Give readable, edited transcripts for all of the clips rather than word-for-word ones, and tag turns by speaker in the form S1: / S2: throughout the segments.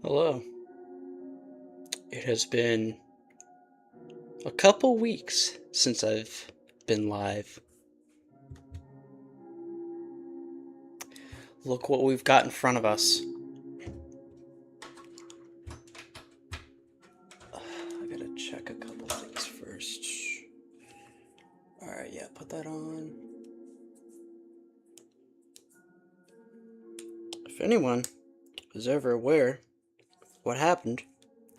S1: Hello. It has been a couple weeks since I've been live. Look what we've got in front of us. I gotta check a couple things first. Alright, yeah, put that on. If anyone was ever aware what happened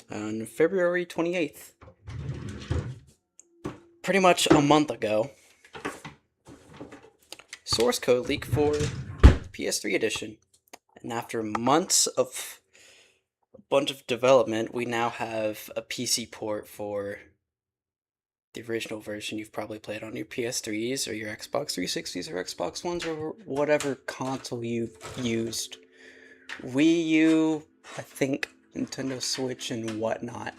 S1: on February 28th, pretty much a month ago, source code leaked for PS3 edition, and after months of a bunch of development, we now have a PC port for the original version you've probably played on your PS3s or your Xbox 360s or Xbox Ones or whatever console you've used. Wii U, I think Nintendo Switch and whatnot.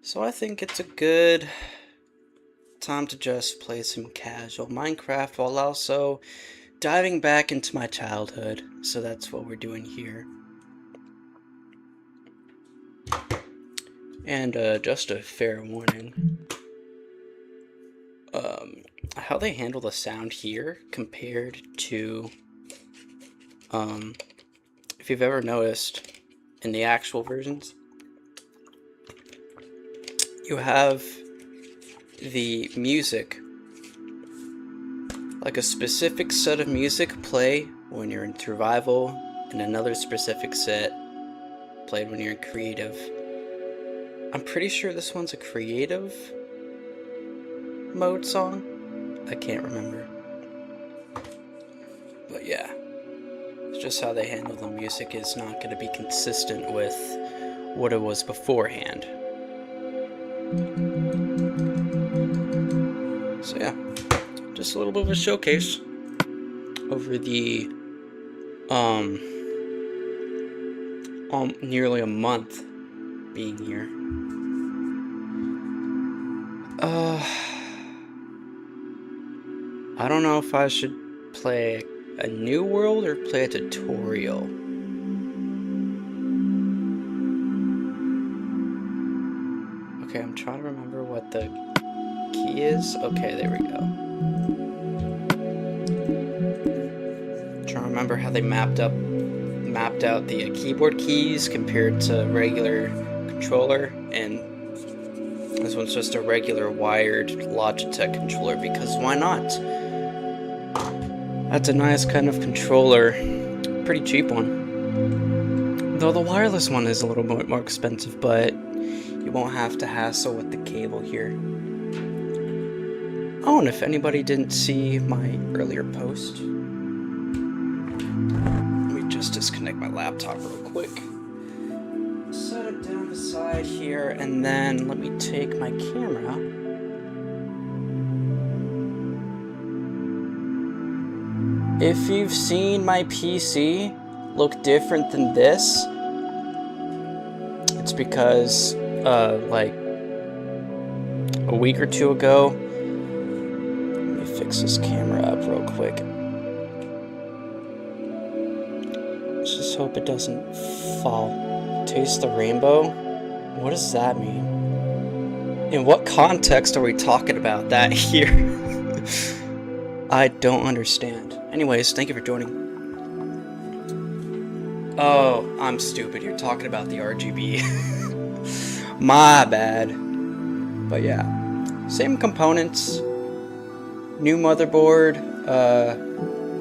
S1: So I think it's a good time to just play some casual Minecraft while also diving back into my childhood. So that's what we're doing here. And just a fair warning, how they handle the sound here compared to, if you've ever noticed, in the actual versions, you have the music, like a specific set of music play when you're in survival, and another specific set played when you're in creative. I'm pretty sure this one's a creative mode song. I can't remember. But yeah, it's just how they handle the music is not going to be consistent with what it was beforehand. So yeah, just a little bit of a showcase over the nearly a month being here. I don't know if I should play a new world or play a tutorial. Okay, I'm trying to remember what the key is. Okay, there we go. Trying to remember how they mapped out the keyboard keys compared to regular controller, and this one's just a regular wired Logitech controller because why not? That's a nice kind of controller, pretty cheap one. Though the wireless one is a little bit more expensive, but you won't have to hassle with the cable here. Oh, and if anybody didn't see my earlier post, let me just disconnect my laptop real quick. Set it down beside here, and then let me take my camera. If you've seen my PC look different than this, it's because, like, a week or two ago, let me fix this camera up real quick. Let's just hope it doesn't fall. Taste the rainbow? What does that mean? In what context are we talking about that here? I don't understand. Anyways, thank you for joining. Oh, I'm stupid. You're talking about the RGB. My bad. But yeah, same components. New motherboard.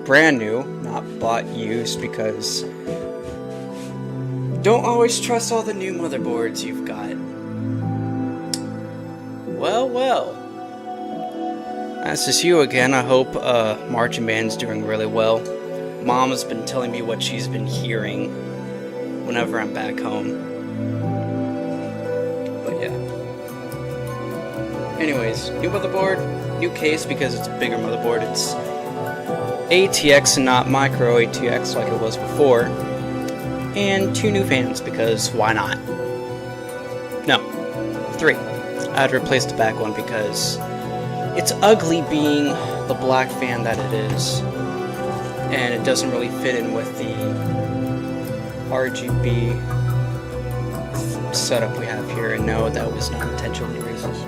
S1: Brand new, not bought used, because don't always trust all the new motherboards you've got. Well. This is you again. I hope marching band's doing really well. Mom has been telling me what she's been hearing whenever I'm back home. But yeah. Anyways, new motherboard, new case because it's a bigger motherboard. It's ATX and not micro ATX like it was before. And 2 new fans because why not? No, 3. I had to replace the back one because it's ugly being the black fan that it is. and it doesn't really fit in with the RGB setup we have here. And no, that was not intentionally racist.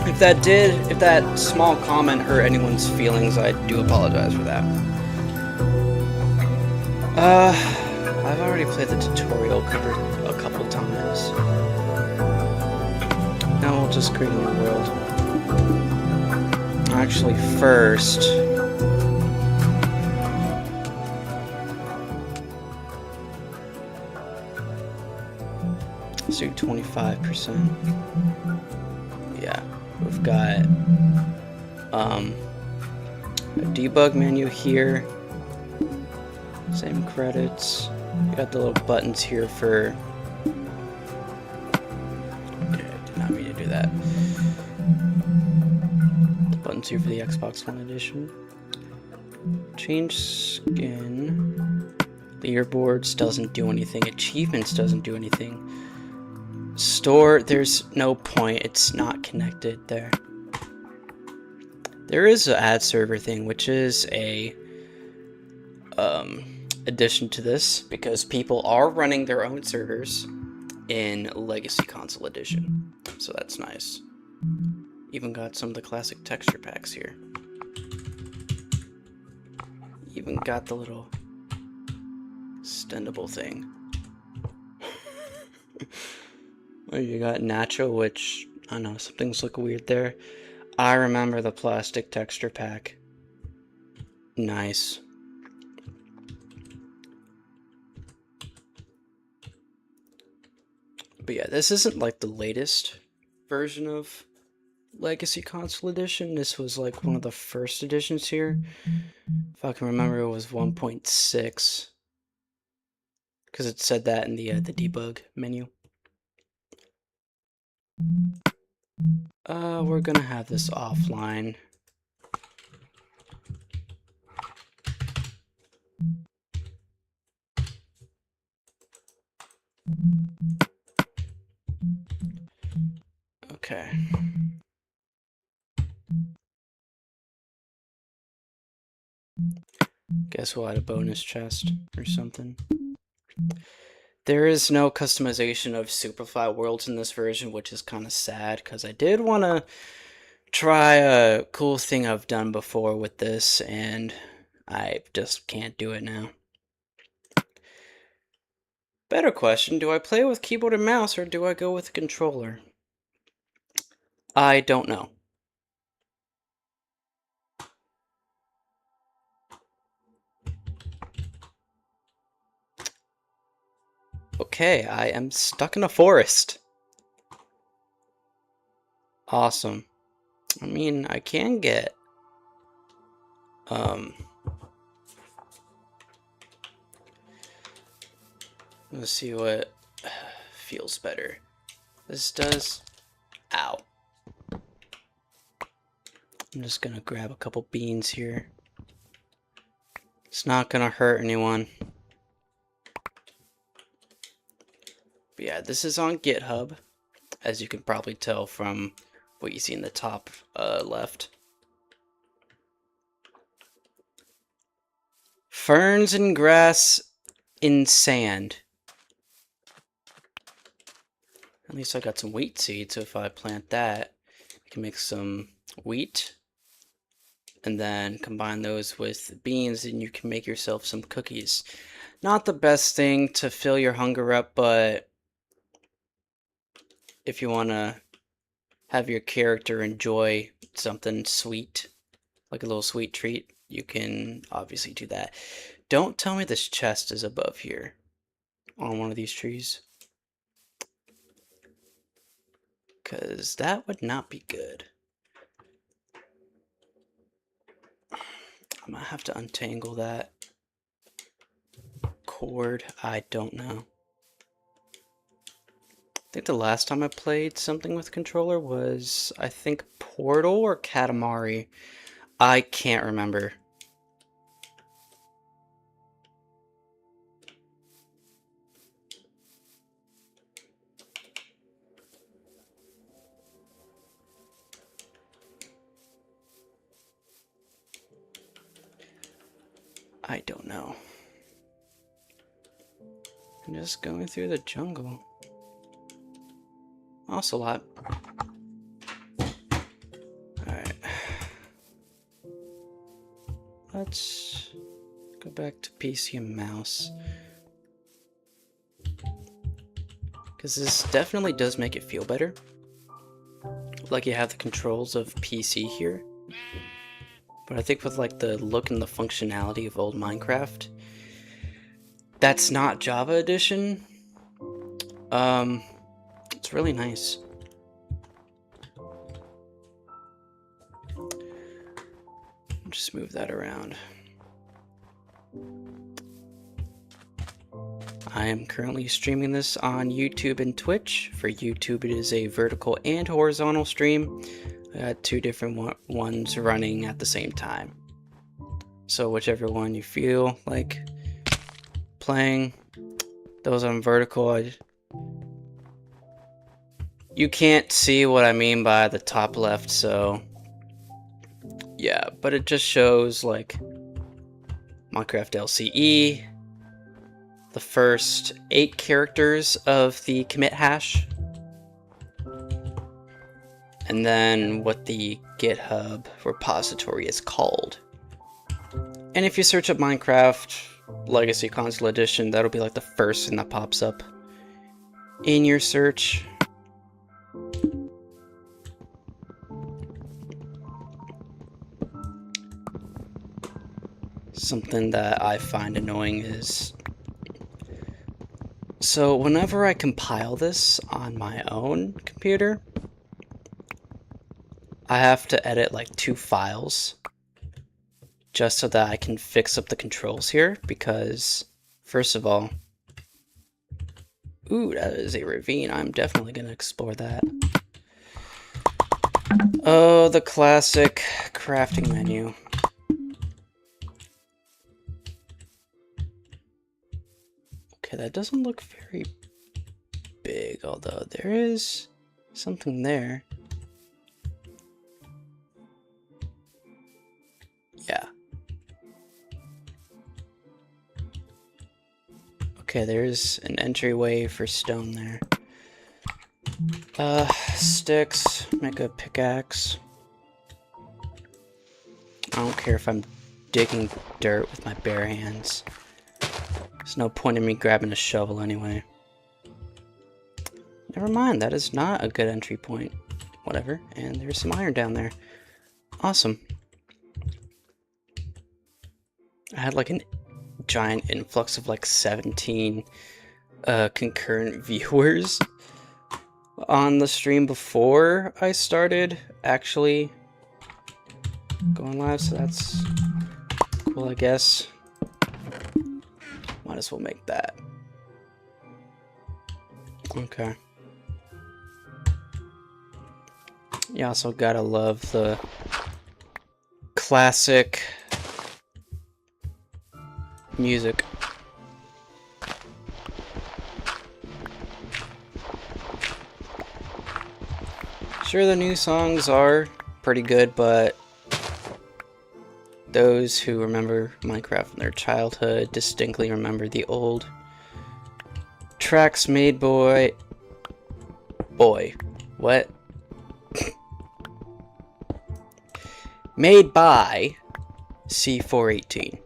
S1: If that small comment hurt anyone's feelings, I do apologize for that. I've already played the tutorial a couple times. Now we'll just create a new world. Actually, first, let's do 25%. Yeah, we've got a debug menu here. Same credits. We got the little buttons here for. Okay, I did not mean to do that. The buttons here for the Xbox One edition. Change skin. Leaderboards doesn't do anything. Achievements doesn't do anything. Store, there's no point. It's not connected there. There is an ad server thing, which is a addition to this, because people are running their own servers in Legacy Console Edition. So that's nice. Even got some of the classic texture packs here. Even got the little extendable thing. Oh, you got Nacho, which, I don't know, some things look weird there. I remember the plastic texture pack. Nice. But yeah, this isn't like the latest version of Legacy Console Edition. This was like one of the first editions here. If I can remember, it was 1.6. Because it said that in the debug menu. We're gonna have this offline. Okay. Guess we'll add a bonus chest or something. There is no customization of Superfly worlds in this version, which is kind of sad, because I did want to try a cool thing I've done before with this, and I just can't do it now. Better question, do I play with keyboard and mouse, or do I go with a controller? I don't know. Okay, I am stuck in a forest. Awesome. I mean, I can get let's see what feels better. This does. Ow. I'm just gonna grab a couple beans here. It's not gonna hurt anyone. But yeah, this is on GitHub, as you can probably tell from what you see in the top left. Ferns and grass in sand. At least I got some wheat seeds, so if I plant that, I can make some wheat. And then combine those with beans, and you can make yourself some cookies. Not the best thing to fill your hunger up, but if you want to have your character enjoy something sweet, like a little sweet treat, you can obviously do that. Don't tell me this chest is above here on one of these trees, because that would not be good. I might have to untangle that cord. I don't know. I think the last time I played something with controller was, I think, Portal or Katamari. I can't remember. I don't know. I'm just going through the jungle. Ocelot. Alright. Let's go back to PC and mouse. Because this definitely does make it feel better. Like you have the controls of PC here. But I think with like the look and the functionality of old Minecraft, that's not Java Edition. It's really nice. Just move that around. I am currently streaming this on YouTube and Twitch. For YouTube, it is a vertical and horizontal stream. I got two different ones running at the same time. So whichever one you feel like playing, those on vertical, you can't see what I mean by the top left, so yeah, but it just shows like Minecraft LCE, the first 8 characters of the commit hash, and then what the GitHub repository is called. And if you search up Minecraft Legacy Console Edition, that'll be like the first thing that pops up in your search. Something that I find annoying is, so whenever I compile this on my own computer, I have to edit like 2 files just so that I can fix up the controls here, because first of all, ooh, that is a ravine. I'm definitely going to explore that. Oh, the classic crafting menu. Okay, that doesn't look very big, although there is something there. Yeah. Okay, there's an entryway for stone there. Sticks, make a pickaxe. I don't care if I'm digging dirt with my bare hands. There's no point in me grabbing a shovel anyway. Never mind, that is not a good entry point. Whatever, and there's some iron down there. Awesome. I had like a giant influx of like 17 concurrent viewers on the stream before I started actually going live, so that's cool, I guess. Might as well make that. Okay. You also gotta love the classic music. Sure, the new songs are pretty good, but those who remember Minecraft from their childhood distinctly remember the old tracks made by... What? Made by C418.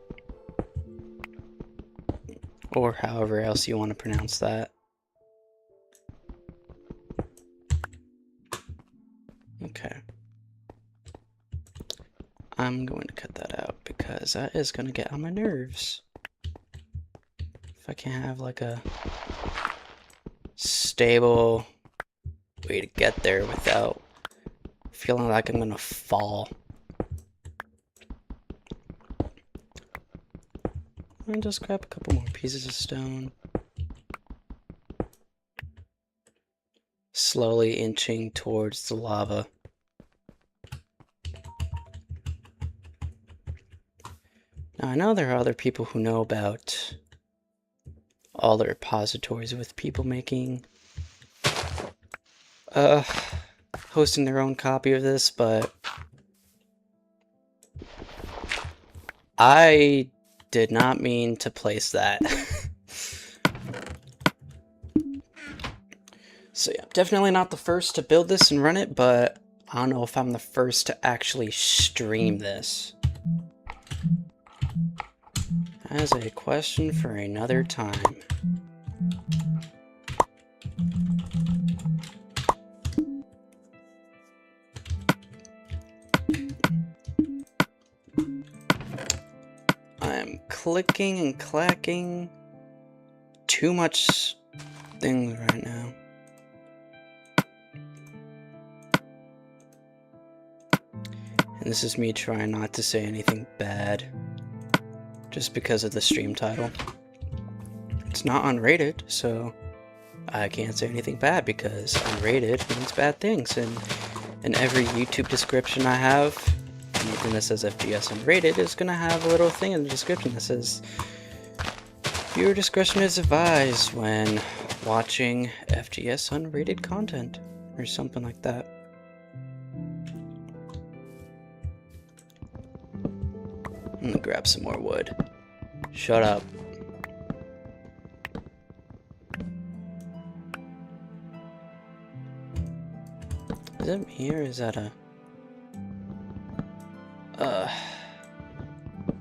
S1: Or however else you want to pronounce that. Okay. I'm going to cut that out because that is going to get on my nerves. If I can't have like a stable way to get there without feeling like I'm going to fall. And just grab a couple more pieces of stone. Slowly inching towards the lava. Now I know there are other people who know about all the repositories with people making hosting their own copy of this, but I did not mean to place that. So yeah, definitely not the first to build this and run it, but I don't know if I'm the first to actually stream this. That is a question for another time. I'm clicking and clacking too much things right now. And this is me trying not to say anything bad just because of the stream title. It's not unrated, so I can't say anything bad because unrated means bad things. And in every YouTube description I have, anything that says FGS unrated is going to have a little thing in the description that says viewer discretion is advised when watching FGS unrated content or something like that. I'm gonna grab some more wood. Shut up. Is it me or is that a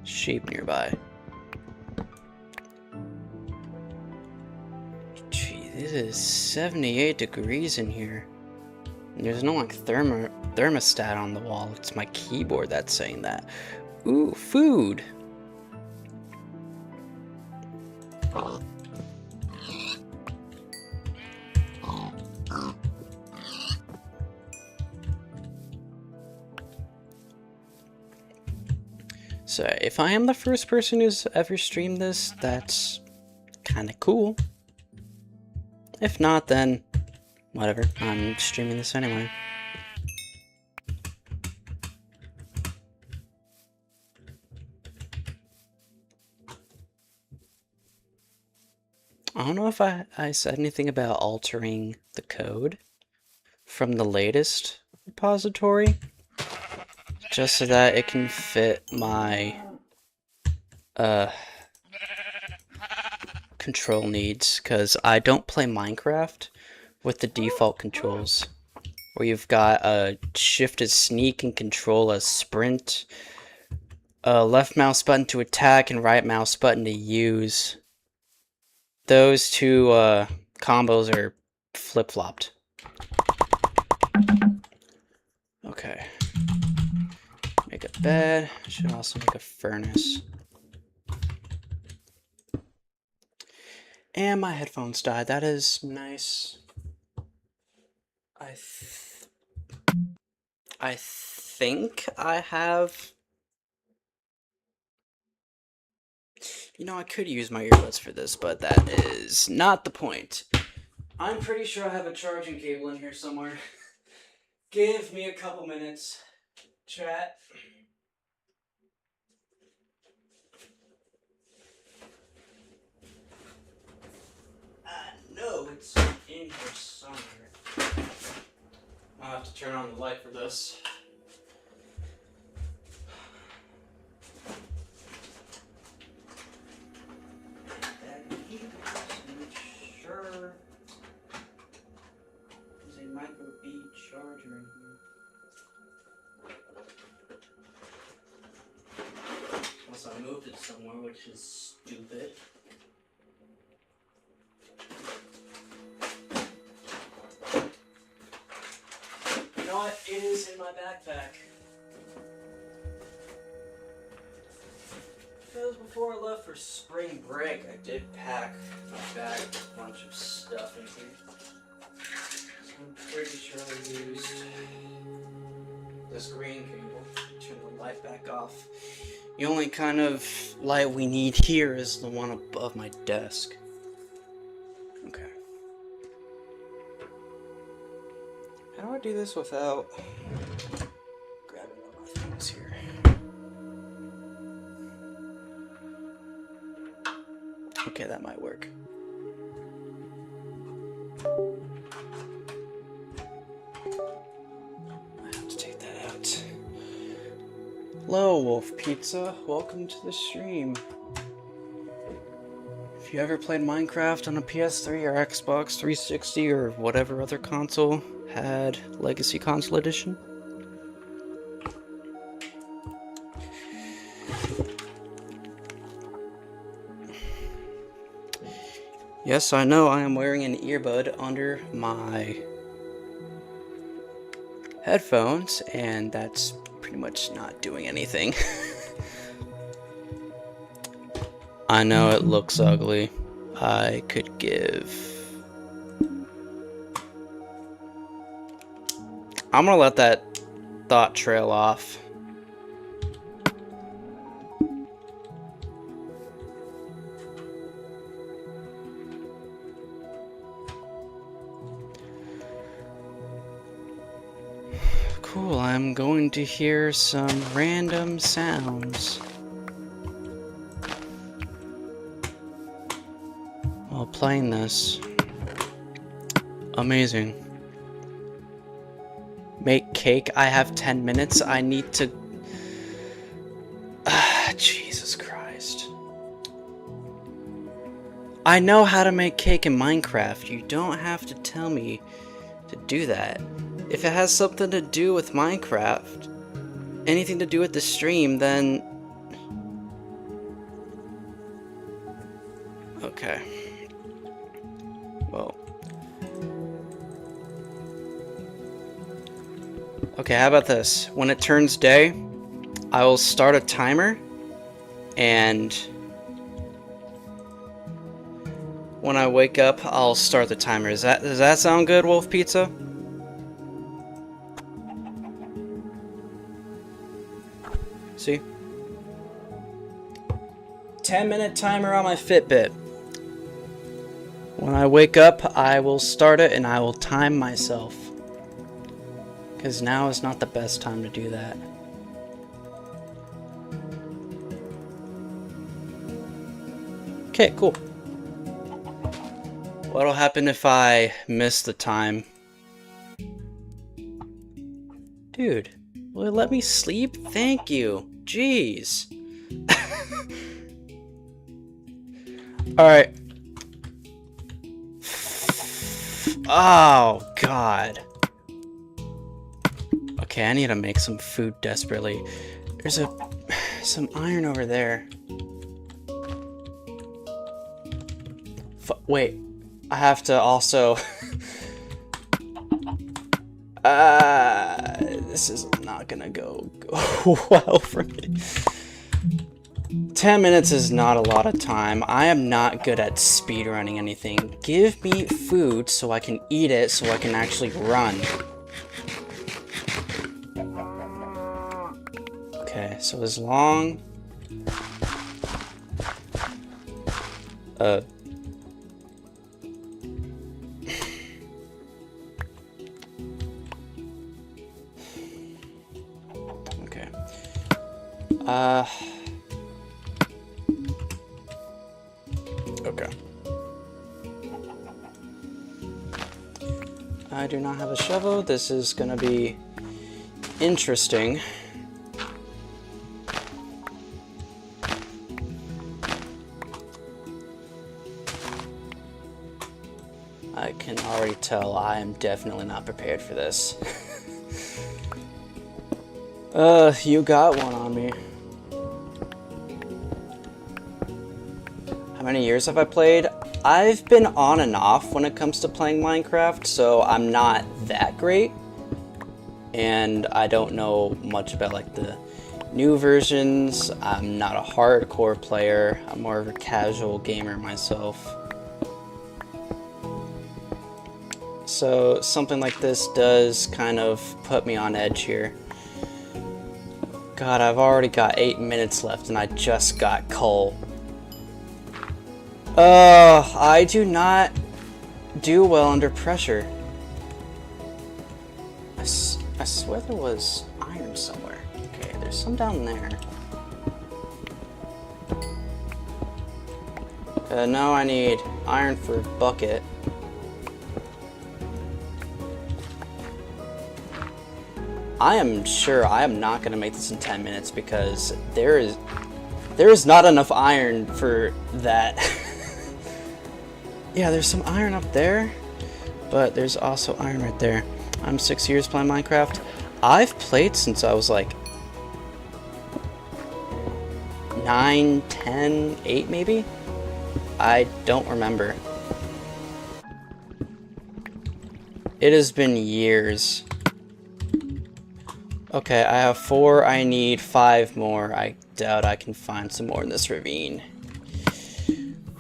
S1: sheep nearby? Gee, this is 78 degrees in here. And there's no like thermostat on the wall. It's my keyboard that's saying that. Ooh, food. So if I am the first person who's ever streamed this, that's kind of cool. If not, then whatever. I'm streaming this anyway. I don't know if I said anything about altering the code from the latest repository, just so that it can fit my control needs, because I don't play Minecraft with the default controls, where you've got a shift to sneak and control a sprint, a left mouse button to attack and right mouse button to use. Those two combos are flip-flopped. Okay. Make a bed. Should also make a furnace. And my headphones died. That is nice. I think I have... You know, I could use my earbuds for this, but that is not the point. I'm pretty sure I have a charging cable in here somewhere. Give me a couple minutes, chat. I know it's in here somewhere. I'll have to turn on the light for this. Sure. There's a micro B charger in here. Unless I moved it somewhere, which is stupid. You know what? It is in my backpack. Because before I left for spring break, I did pack my bag with a bunch of stuff in here. So I'm pretty sure I used this green cable to turn the light back off. The only kind of light we need here is the one above my desk. Okay. How do I do this without grabbing all my things here? Okay, that might work. I have to take that out. Hello, Wolf Pizza. Welcome to the stream. Have you ever played Minecraft on a PS3 or Xbox 360 or whatever other console had Legacy Console Edition? Yes, I know I am wearing an earbud under my headphones, and that's pretty much not doing anything. I know it looks ugly. I could give... I'm gonna let that thought trail off. Cool, I'm going to hear some random sounds while playing this. Amazing. Make cake. I have 10 minutes. I need to... Jesus Christ. I know how to make cake in Minecraft. You don't have to tell me to do that. If it has something to do with Minecraft, anything to do with the stream, then... Okay. Well. Okay, how about this? When it turns day, I will start a timer, and when I wake up, I'll start the timer. Does that sound good, Wolf Pizza? See? 10-minute timer on my Fitbit. When I wake up, I will start it and I will time myself. Because now is not the best time to do that. Okay, cool. What'll happen if I miss the time? Dude, will it let me sleep? Thank you. Jeez. Alright. Oh, God. Okay, I need to make some food desperately. There's some iron over there. Wait. I have to also... this is not gonna go well for me. 10 minutes is not a lot of time. I am not good at speedrunning anything. Give me food so I can eat it so I can actually run. Okay, so as long... Okay. Okay. I do not have a shovel. This is gonna be interesting. I can already tell I am definitely not prepared for this. You got one on me. How many years have I played? I've been on and off when it comes to playing Minecraft, so I'm not that great. And I don't know much about like the new versions. I'm not a hardcore player. I'm more of a casual gamer myself. So something like this does kind of put me on edge here. God, I've already got 8 minutes left and I just got coal. I do not do well under pressure. I swear there was iron somewhere. Okay, there's some down there. Now I need iron for a bucket. I am sure I am not going to make this in 10 minutes because there is not enough iron for that. Yeah, there's some iron up there, but there's also iron right there. I'm 6 years playing Minecraft. I've played since I was like 9, 10, 8 maybe? I don't remember. It has been years. Okay, I have 4. I need 5 more. I doubt I can find some more in this ravine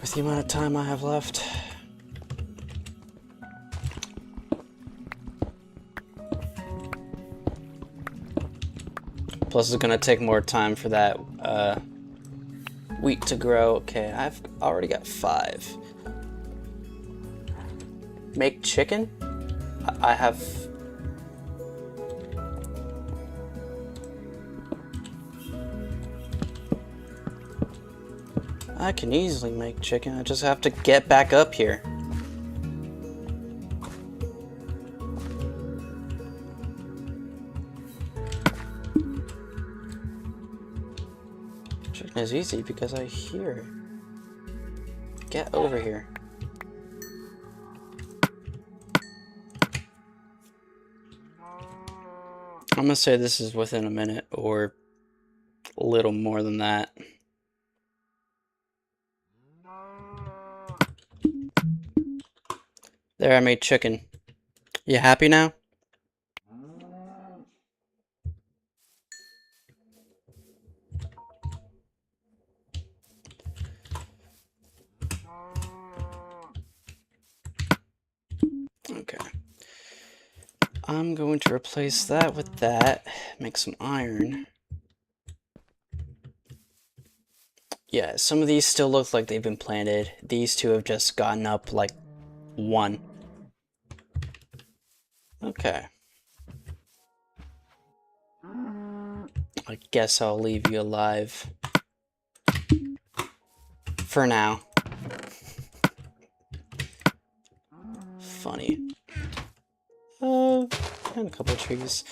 S1: with the amount of time I have left. Plus, it's gonna take more time for that wheat to grow. Okay, I've already got 5. Make chicken? I have... I can easily make chicken. I just have to get back up here. Chicken is easy because I hear it. Get over here. I'm gonna say this is within a minute or a little more than that. There, I made chicken. You happy now? Okay. I'm going to replace that with that. Make some iron. Yeah, some of these still look like they've been planted. These two have just gotten up like 1. Okay. I guess I'll leave you alive. For now. Funny. And a couple of trees.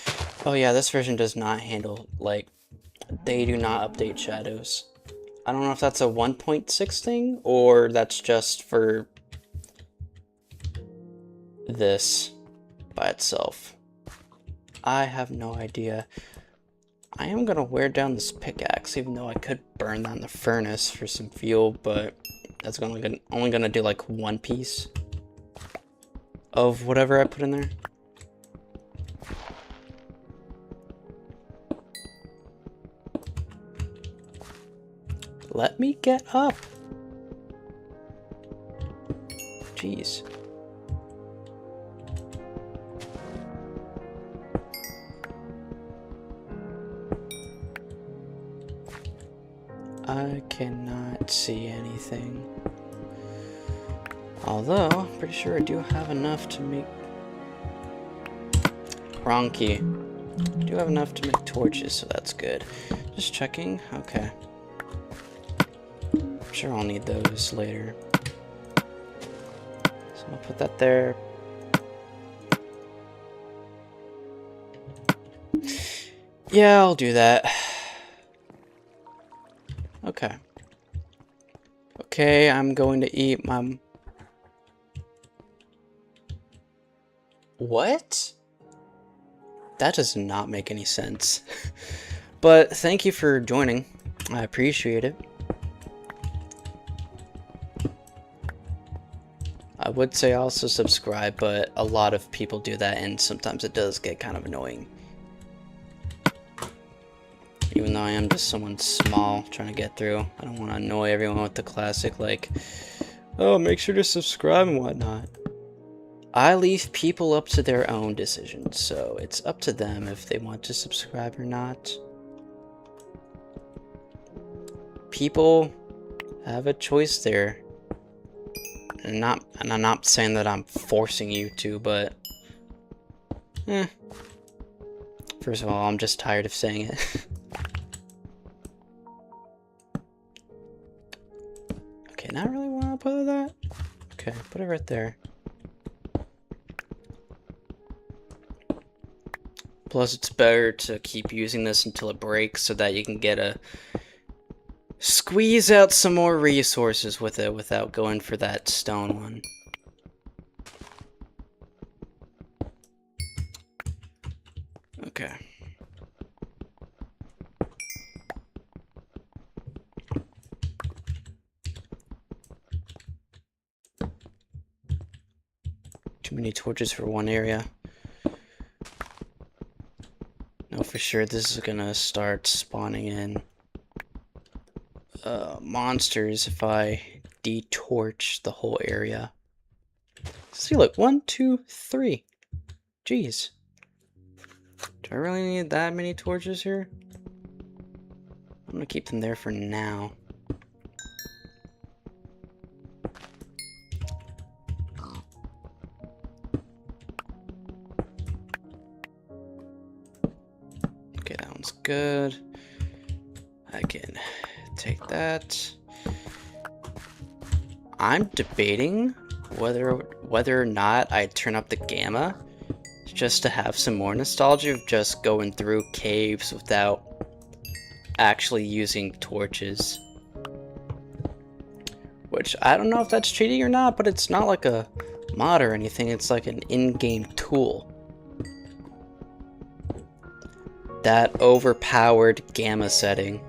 S1: Oh yeah, this version does not handle, like, they do not update shadows. I don't know if that's a 1.6 thing, or that's just for this by itself. I have no idea. I am gonna wear down this pickaxe, even though I could burn down the furnace for some fuel, but that's only gonna do like 1 piece of whatever I put in there. Let me get up. Jeez. I cannot see anything. Although, I'm pretty sure I do have enough to make... Wrong key. I do have enough to make torches, so that's good. Just checking. Okay. I'm sure I'll need those later. So I'll put that there. Yeah, I'll do that. Okay. Okay, I'm going to eat my... What? That does not make any sense. But thank you for joining. I appreciate it. I would say also subscribe, but a lot of people do that, and sometimes it does get kind of annoying. Even though I am just someone small trying to get through. I don't want to annoy everyone with the classic, like, oh, make sure to subscribe and whatnot. I leave people up to their own decisions, so it's up to them if they want to subscribe or not. People have a choice there. And I'm not saying that I'm forcing you to, but... First of all, I'm just tired of saying it. Okay, not really want to put that. Okay, put it right there. Plus, it's better to keep using this until it breaks so that you can get a squeeze out some more resources with it without going for that stone one. Okay. Too many torches for one area. No, for sure this is gonna start spawning in monsters if I detorch the whole area. See, look, 1, 2, 3. Jeez. Do I really need that many torches here? I'm gonna keep them there for now. Okay, that one's good. I can take that. I'm debating whether or not I turn up the gamma just to have some more nostalgia of just going through caves without actually using torches. Which, I don't know if that's cheating or not, but it's not like a mod or anything, it's like an in-game tool. That overpowered gamma setting.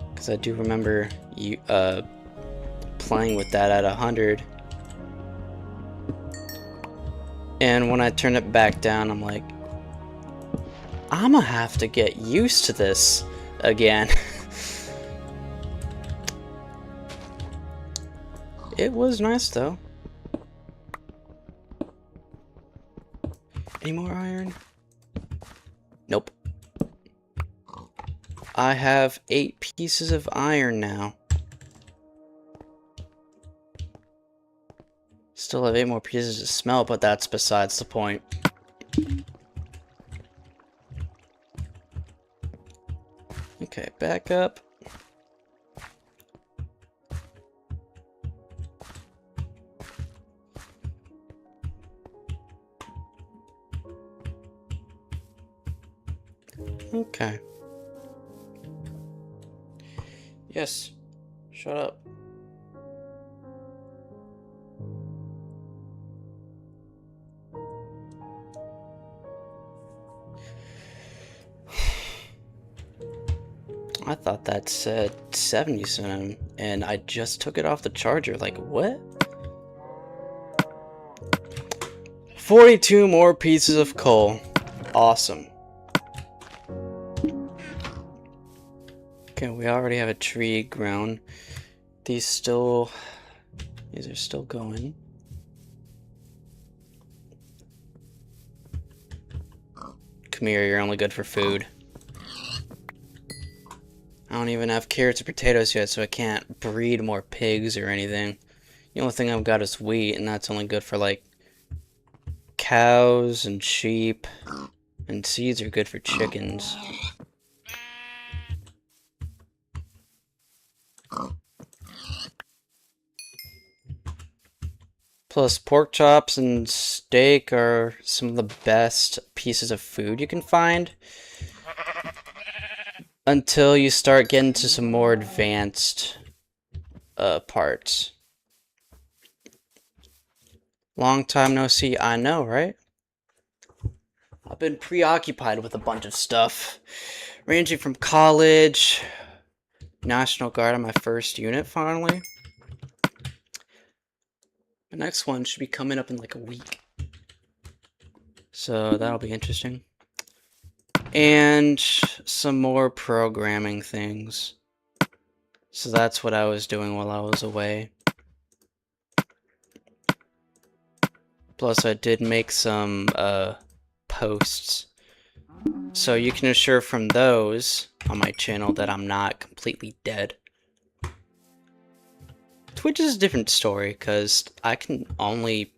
S1: Because I do remember you playing with that at 100. And when I turn it back down, I'm like, I'ma have to get used to this again. It was nice though. Any more iron? Nope. I have 8 pieces of iron now. Still have 8 more pieces to smelt, but that's besides the point. Okay, back up. Okay. Yes. Shut up. I thought that said 70 cent, and I just took it off the charger. Like, what? 42 more pieces of coal. Awesome. Okay, we already have a tree grown. These are still going. Come here, you're only good for food. I don't even have carrots or potatoes yet, so I can't breed more pigs or anything. The only thing I've got is wheat, and that's only good for, like, cows and sheep. And seeds are good for chickens. Plus, pork chops and steak are some of the best pieces of food you can find. Until you start getting to some more advanced parts. Long time no see, I know, right? I've been preoccupied with a bunch of stuff. Ranging from college, National Guard on my first unit finally. The next one should be coming up in like a week. So that'll be interesting. And some more programming things. So that's what I was doing while I was away. Plus I did make some posts. So you can assure from those on my channel that I'm not completely dead. Twitch is a different story because I can only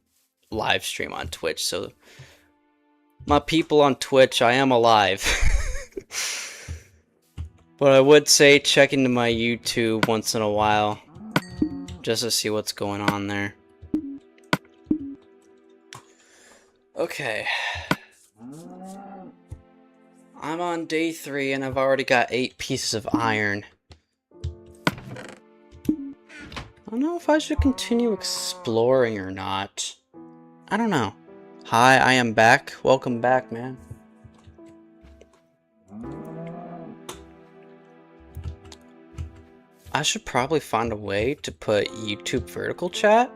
S1: live stream on Twitch, so my people on Twitch, I am alive. But I would say check into my YouTube once in a while just to see what's going on there. Okay. I'm on day 3 and I've already got 8 pieces of iron. I don't know if I should continue exploring or not. I don't know. Hi, I am back. Welcome back, man. I should probably find a way to put YouTube vertical chat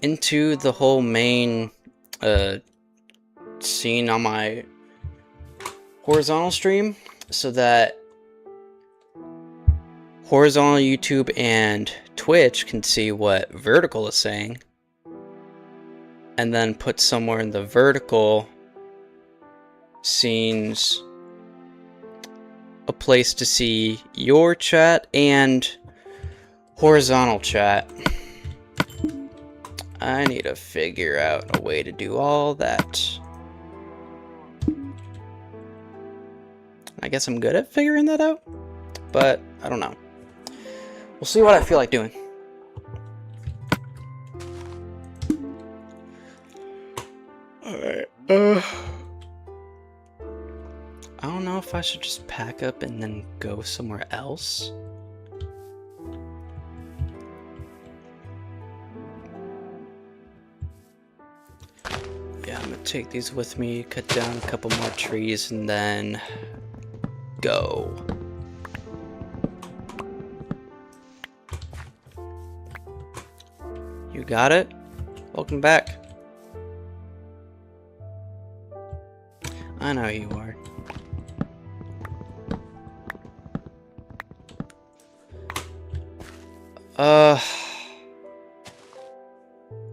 S1: into the whole main scene on my horizontal stream so that horizontal YouTube and Twitch can see what vertical is saying, and then put somewhere in the vertical scenes a place to see your chat and horizontal chat. I need to figure out a way to do all that. I guess I'm good at figuring that out, but I don't know. We'll see what I feel like doing. Alright, I don't know if I should just pack up and then go somewhere else. Yeah, I'm gonna take these with me, cut down a couple more trees, and then go. You got it? Welcome back. I know you are.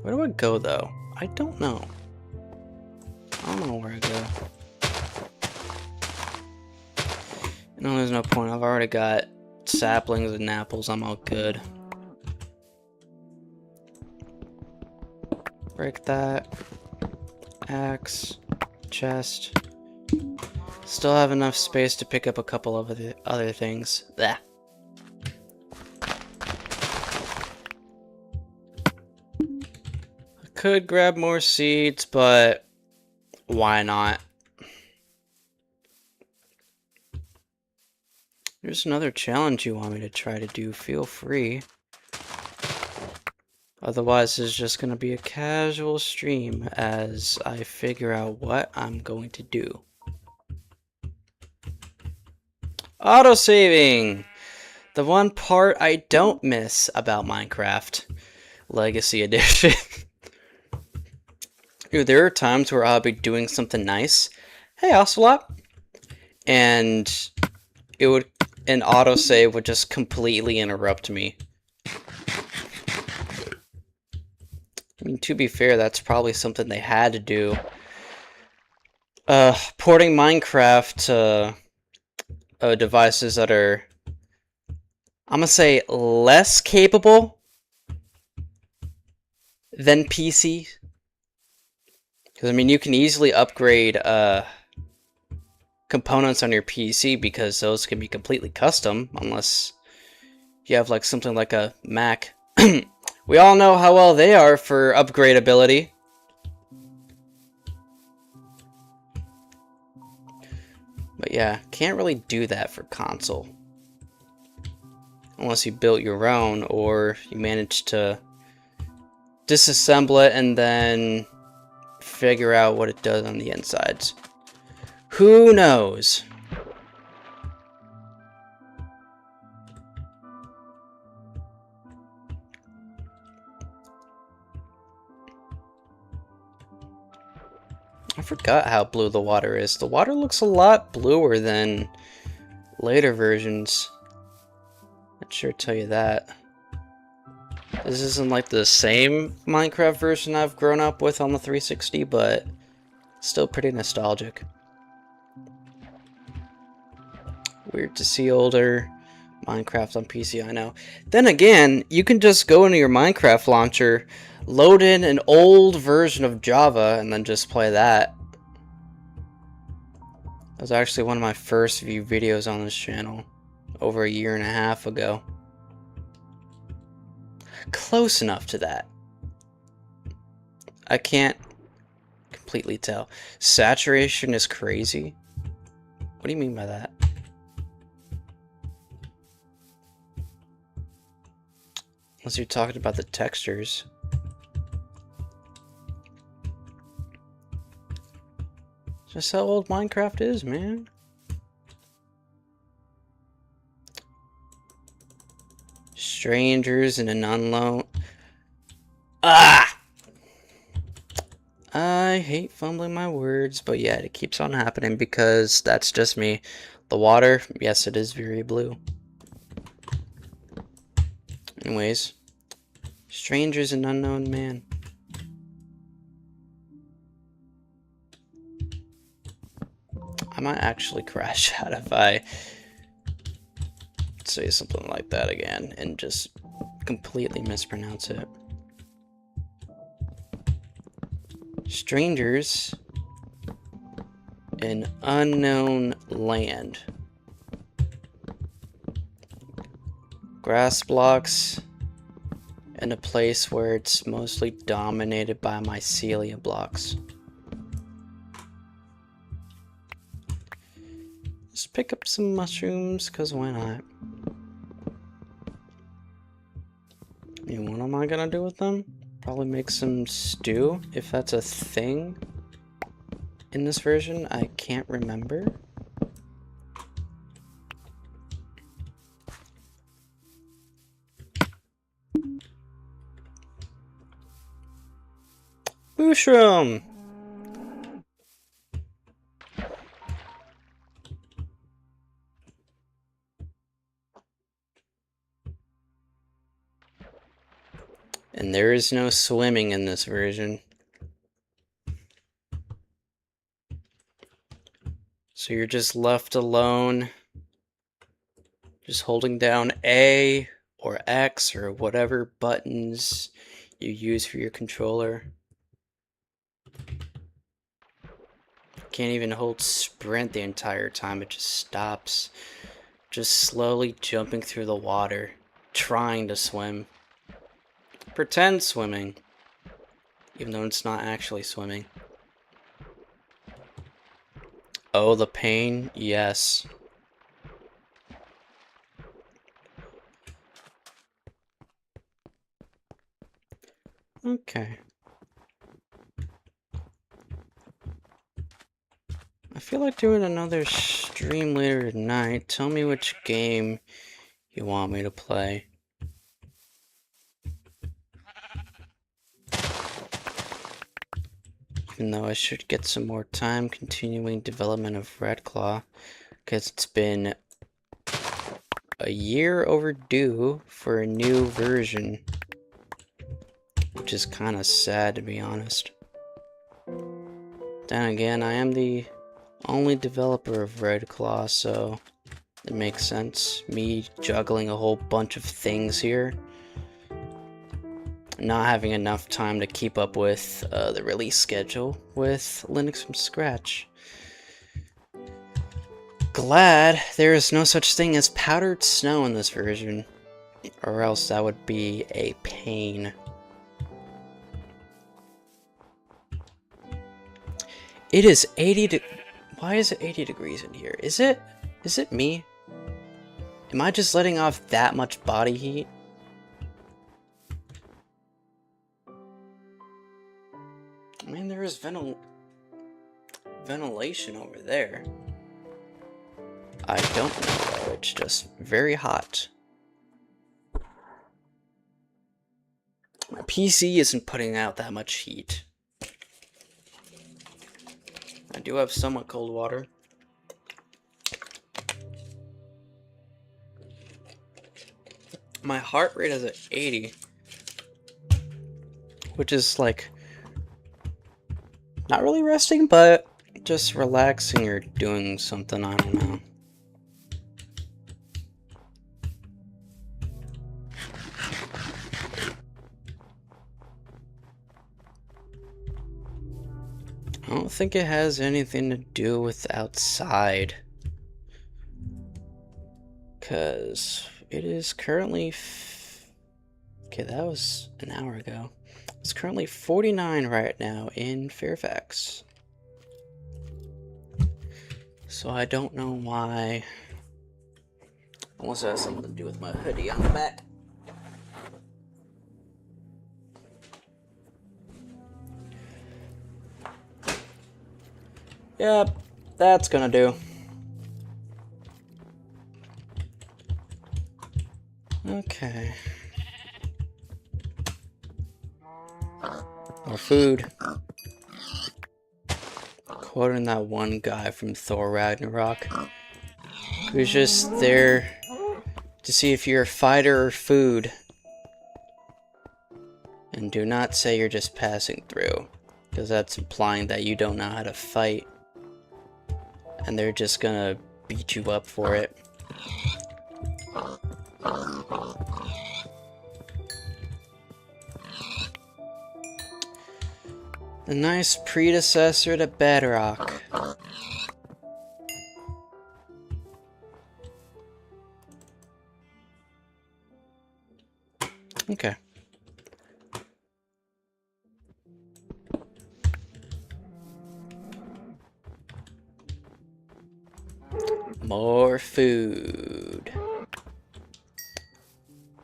S1: Where do I go though? I don't know. I don't know where I go. No, there's no point. I've already got saplings and apples. I'm all good. Break that. Axe. Chest. Still have enough space to pick up a couple of the other things. Blah. I could grab more seeds, but why not? There's another challenge you want me to try to do, feel free. Otherwise, it's just going to be a casual stream as I figure out what I'm going to do. Autosaving! The one part I don't miss about Minecraft Legacy Edition. Dude, there are times where I'll be doing something nice. Hey, Ocelot! And an autosave would just completely interrupt me. I mean, to be fair, that's probably something they had to do. Porting Minecraft to devices that are, I'm gonna say, less capable than PC. Because, I mean, you can easily upgrade components on your PC because those can be completely custom, unless you have like something like a Mac. We all know how well they are for upgradability. But yeah, can't really do that for console. Unless you built your own, or you managed to disassemble it and then figure out what it does on the insides. Who knows? I forgot how blue the water is. The water looks a lot bluer than later versions. I'd sure tell you that. This isn't like the same Minecraft version I've grown up with on the 360, but still pretty nostalgic. Weird to see older Minecraft on PC, I know. Then again, you can just go into your Minecraft launcher, load in an old version of Java, and then just play that. That was actually one of my first few videos on this channel, over a year and a half ago. Close enough to that. I can't completely tell. Saturation is crazy. do you mean by that? Unless you're talking about the textures. Just how old Minecraft is, man. Strangers in an unknown... Ah! I hate fumbling my words, but yeah, it keeps on happening because that's just me. The water, yes, it is very blue. Anyways, strangers in unknown man. I might actually crash out if I say something like that again and just completely mispronounce it. Strangers in unknown land. Grass blocks in a place where it's mostly dominated by mycelia blocks. Just pick up some mushrooms, cause why not? And what am I gonna do with them? Probably make some stew, if that's a thing in this version. I can't remember. Mushroom! And there is no swimming in this version. So you're just left alone, just holding down A or X or whatever buttons you use for your controller. Can't even hold sprint the entire time, it just stops. Just slowly jumping through the water, trying to swim. Pretend swimming, even though it's not actually swimming. Oh, the pain, yes. Okay. I feel like doing another stream later tonight. Tell me which game you want me to play. Even though I should get some more time continuing development of Red Claw, because it's been a year overdue for a new version, which is kind of sad, to be honest. Then again, I am the only developer of Red Claw, so it makes sense. Me juggling a whole bunch of things here. Not having enough time to keep up with the release schedule with Linux from scratch. Glad there is no such thing as powdered snow in this version, or else that would be a pain. It is 80 Why is it 80 degrees in here? Is it me? Am I just letting off that much body heat? I mean, there is ventilation over there. I don't know though, it's just very hot. My PC isn't putting out that much heat. I do have somewhat cold water. My heart rate is at 80. Which is like, not really resting, but just relaxing or doing something, I don't know. I don't think it has anything to do with outside. Because it is currently... Okay, that was an hour ago. It's currently 49 right now in Fairfax. So I don't know why. Unless it has something to do with my hoodie on the back. Yep, that's gonna do. Okay. More food. Quoting that one guy from Thor Ragnarok, who's just there to see if you're a fighter or food. And do not say you're just passing through, because that's implying that you don't know how to fight. And they're just gonna beat you up for it. The nice predecessor to Bedrock. Okay. More food.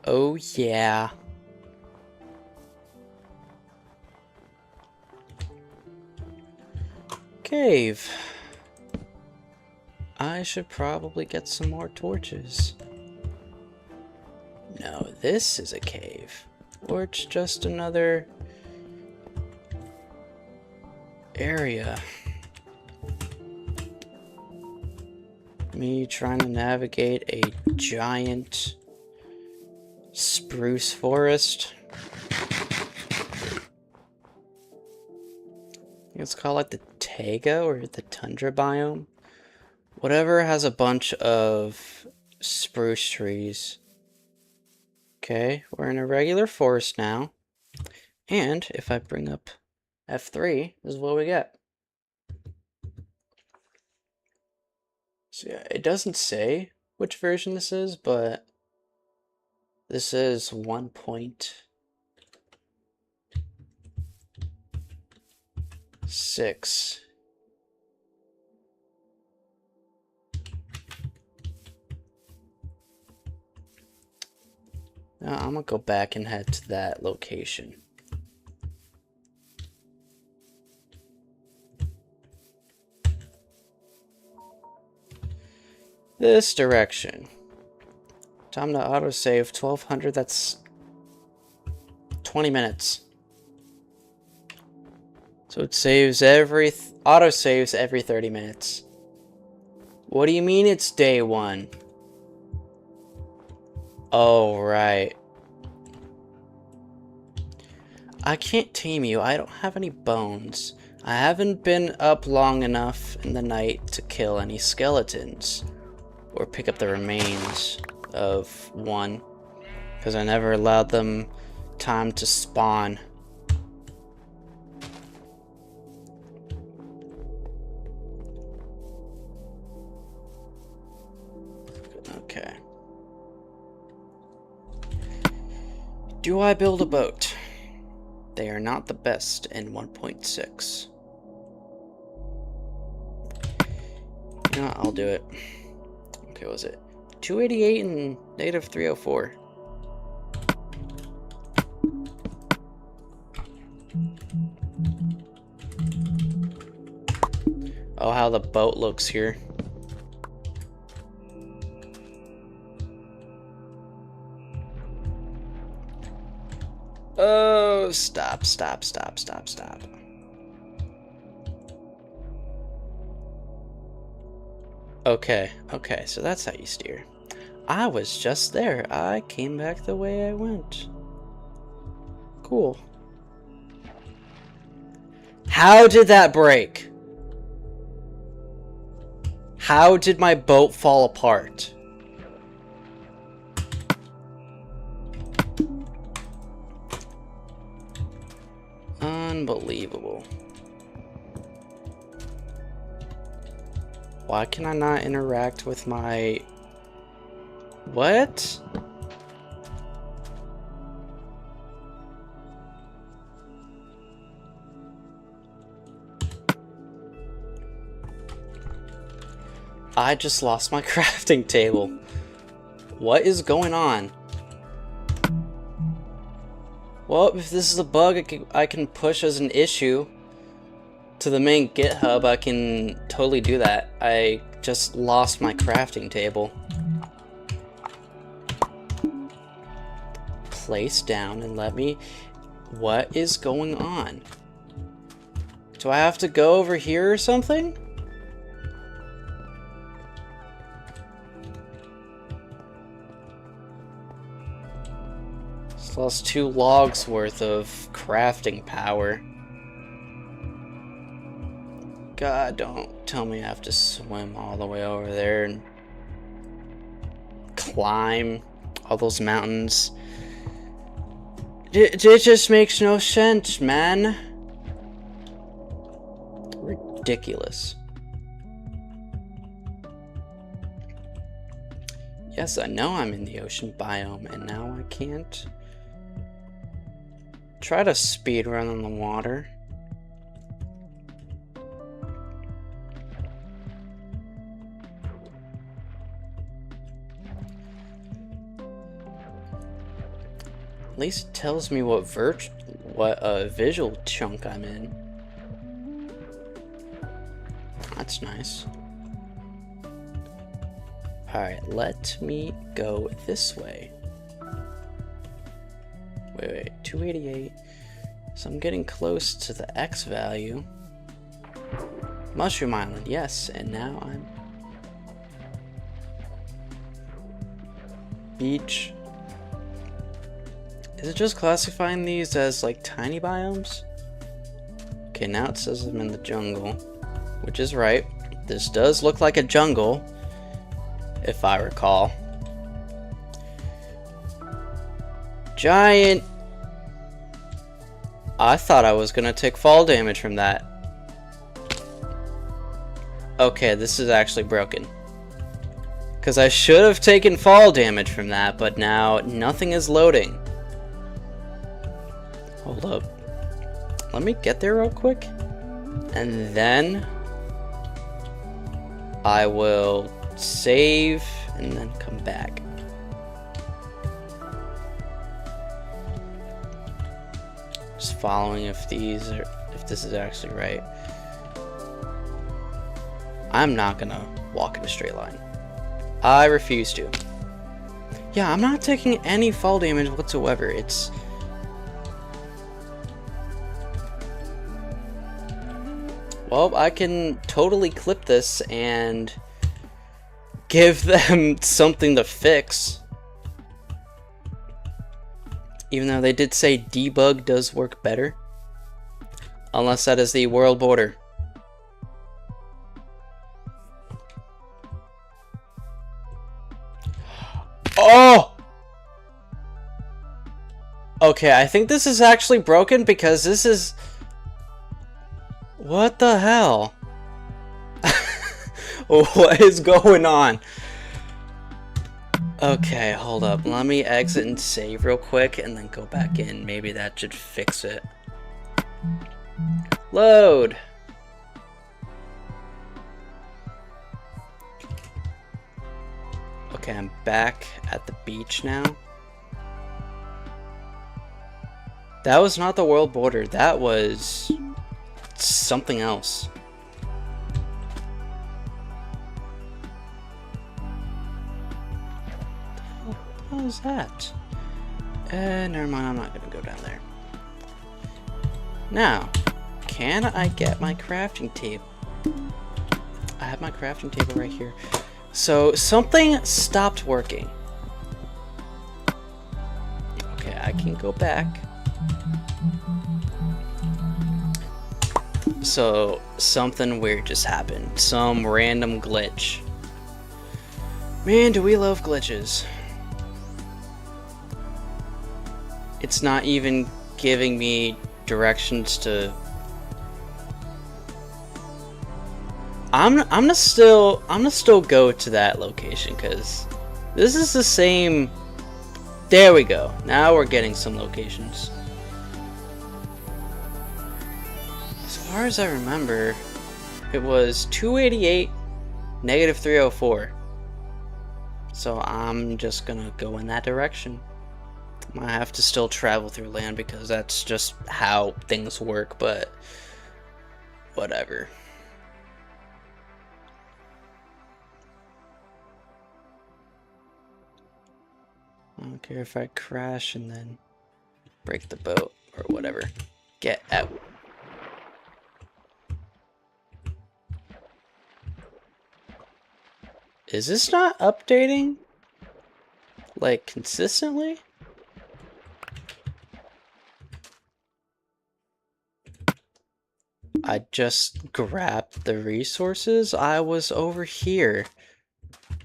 S1: Oh yeah. Cave. I should probably get some more torches. No, this is a cave. Or it's just another area. Me trying to navigate a giant spruce forest. It's called like the taiga or the tundra biome. Whatever has a bunch of spruce trees. Okay, we're in a regular forest now. And if I bring up F3, this is what we get. So yeah, it doesn't say which version this is, but this is 1.6. Now I'm gonna go back and head to that location. This direction. Time to autosave 1200, that's 20 minutes. So it saves autosaves every 30 minutes. What do you mean it's day 1? Oh, right. I can't tame you, I don't have any bones. I haven't been up long enough in the night to kill any skeletons. Or pick up the remains of one. Because I never allowed them time to spawn. Okay. Do I build a boat? They are not the best in 1.6. You know what, I'll do it. Okay, what was it? 288 and negative 304. Oh, how the boat looks here. Oh, stop. Okay, so that's how you steer. I was just there. I came back the way I went. Cool. How did that break? How did my boat fall apart? Unbelievable. Why can I not interact with my... What? I just lost my crafting table. What is going on? Well, if this is a bug I can push as an issue to the main GitHub, I can totally do that. I just lost my crafting table. Place down and let me... What is going on? Do I have to go over here or something? Just lost 2 logs worth of crafting power. God, don't tell me I have to swim all the way over there and climb all those mountains. It just makes no sense, man. Ridiculous. Yes, I know I'm in the ocean biome, and now I can't try to speed run on the water. At least it tells me what visual chunk I'm in. That's nice. Alright, let me go this way. Wait, 288. So I'm getting close to the X value. Mushroom Island, yes, and now I'm... Beach. Is it just classifying these as like tiny biomes? Okay, now it says I'm in the jungle, which is right. This does look like a jungle, if I recall. Giant. I thought I was gonna take fall damage from that. Okay, this is actually broken. Because I should have taken fall damage from that, but now nothing is loading. Hold up. Let me get there real quick. And then I will save and then come back. Just following if this is actually right. I'm not gonna walk in a straight line. I refuse to. Yeah, I'm not taking any fall damage whatsoever. It's... Well, I can totally clip this and give them something to fix. Even though they did say debug does work better. Unless that is the world border. Oh! Okay, I think this is actually broken because this is... What the hell? What is going on? Okay, hold up. Let me exit and save real quick and then go back in. Maybe that should fix it. Load! Okay, I'm back at the beach now. That was not the world border. That was... something else. What was that? Never mind, I'm not gonna go down there. Now, can I get my crafting table? I have my crafting table right here. So, something stopped working. Okay, I can go back. So, something weird just happened. Some random glitch. Man, do we love glitches. It's not even giving me directions to... I'm gonna still go to that location, because this is the same... There we go. Now we're getting some locations. As far as I remember, it was 288 Negative 304. So I'm just gonna go in that direction. I have to still travel through land because that's just how things work, but whatever. I don't care if I crash and then break the boat or whatever. Get out. Is this not updating? Like, consistently? I just grabbed the resources. I was over here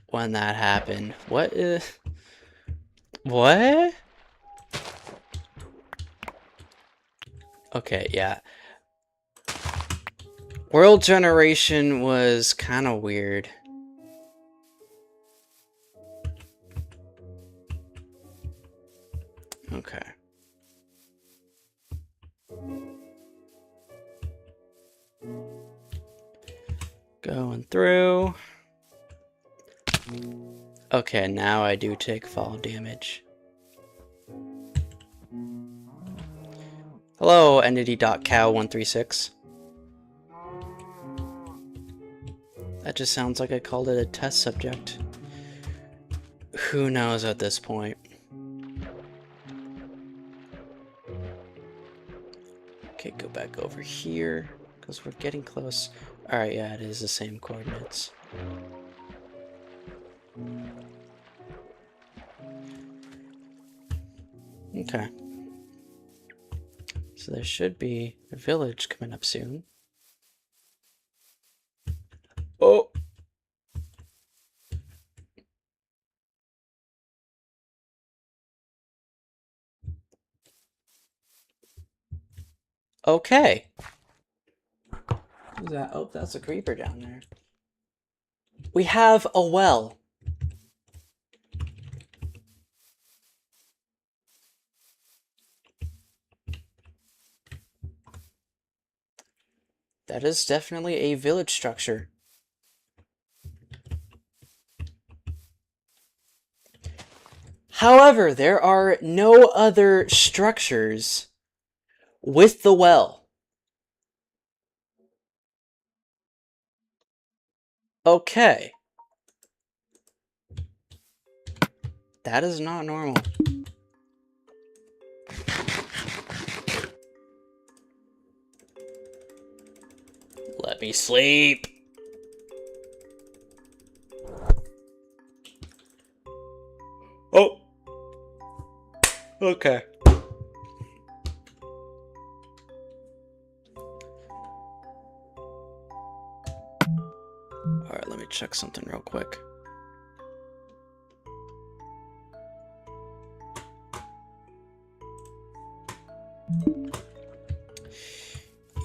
S1: when that happened. What is... What? Okay, yeah. World generation was kind of weird. Okay. Going through. Okay, now I do take fall damage. Hello, entity.cow136. That just sounds like I called it a test subject. Who knows at this point? Okay, go back over here, because we're getting close. Alright, yeah, it is the same coordinates. Okay. So there should be a village coming up soon. Oh! Okay. Who's that? Oh, that's a creeper down there. We have a well. That is definitely a village structure. However, there are no other structures with the well. Okay. That is not normal. Let me sleep. Oh. Okay. Alright, let me check something real quick.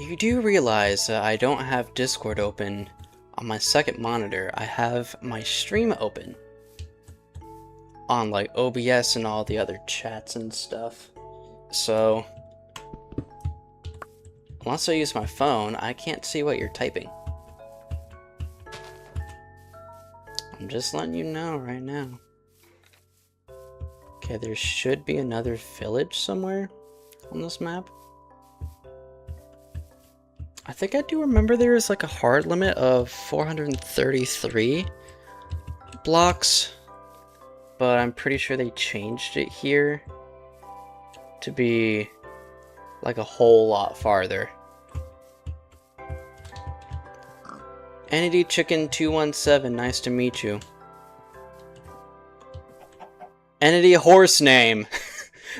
S1: You do realize that I don't have Discord open on my second monitor. I have my stream open on like OBS and all the other chats and stuff. So, unless I use my phone, I can't see what you're typing. I'm just letting you know right now. Okay, there should be another village somewhere on this map. I think I do remember there is like a hard limit of 433 blocks, but I'm pretty sure they changed it here to be like a whole lot farther. Entity Chicken 217, nice to meet you. Entity horse name.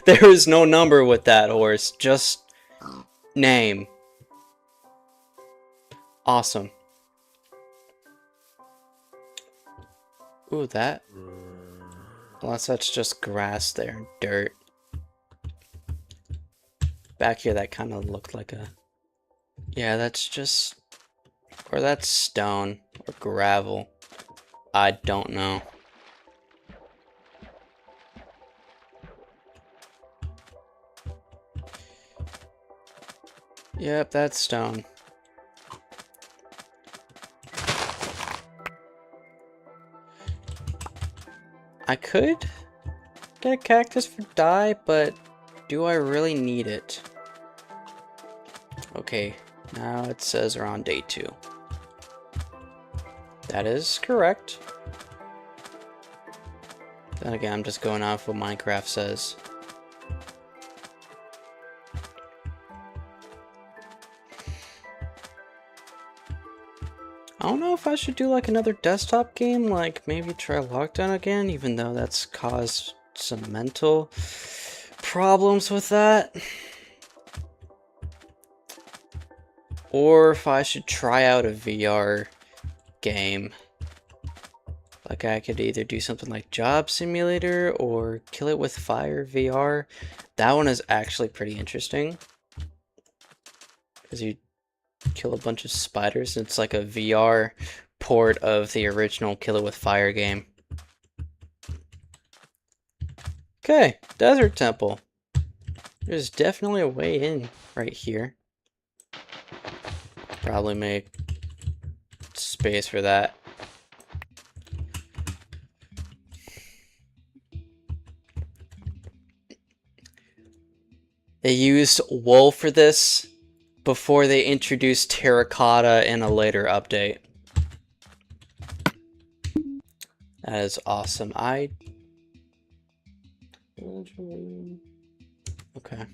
S1: There is no number with that horse, just name. Awesome. Ooh, that. Unless that's just grass there and dirt. Back here, that kind of looked like a. Yeah, that's just. Or that's stone or gravel. I don't know. Yep, that's stone. I could get a cactus for dye, but do I really need it? Okay, now it says we're on day 2. That is correct. Then again, I'm just going off what Minecraft says. I don't know if I should do like another desktop game, like maybe try Lockdown again, even though that's caused some mental problems with that. Or if I should try out a VR game. Like I could either do something like Job Simulator or Kill It With Fire VR. That one is actually pretty interesting. Because you kill a bunch of spiders. It's like a VR port of the original Kill It With Fire game. Okay, Desert Temple. There's definitely a way in right here. Probably make space for that. They used wool for this before they introduced terracotta in a later update. That is awesome. Okay.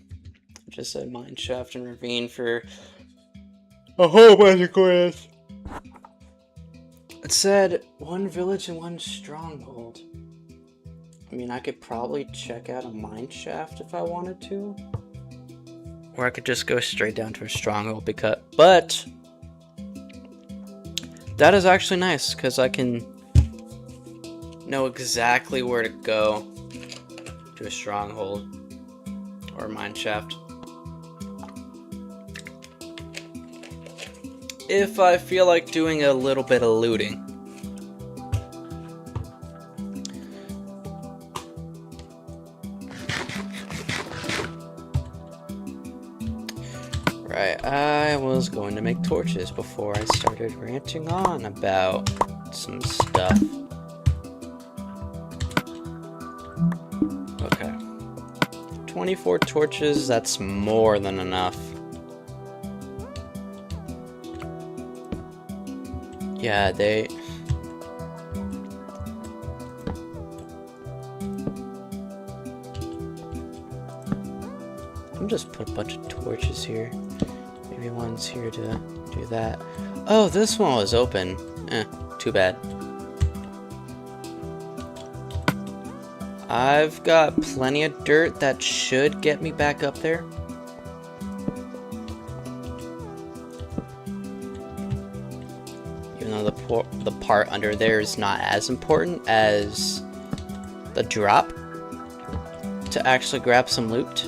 S1: Just said mine shaft and ravine for a whole bunch of quests. It said 1 village and 1 stronghold. I mean, I could probably check out a mine shaft if I wanted to. Or I could just go straight down to a stronghold but that is actually nice because I can know exactly where to go to a stronghold or a mine shaft. If I feel like doing a little bit of looting. Right, I was going to make torches before I started ranting on about some stuff. Okay. 24 torches, that's more than enough. Yeah, I'm just put a bunch of torches here. Maybe one's here to do that. Oh, this one was open. Too bad. I've got plenty of dirt that should get me back up there. Even though the part under there is not as important as the drop to actually grab some loot.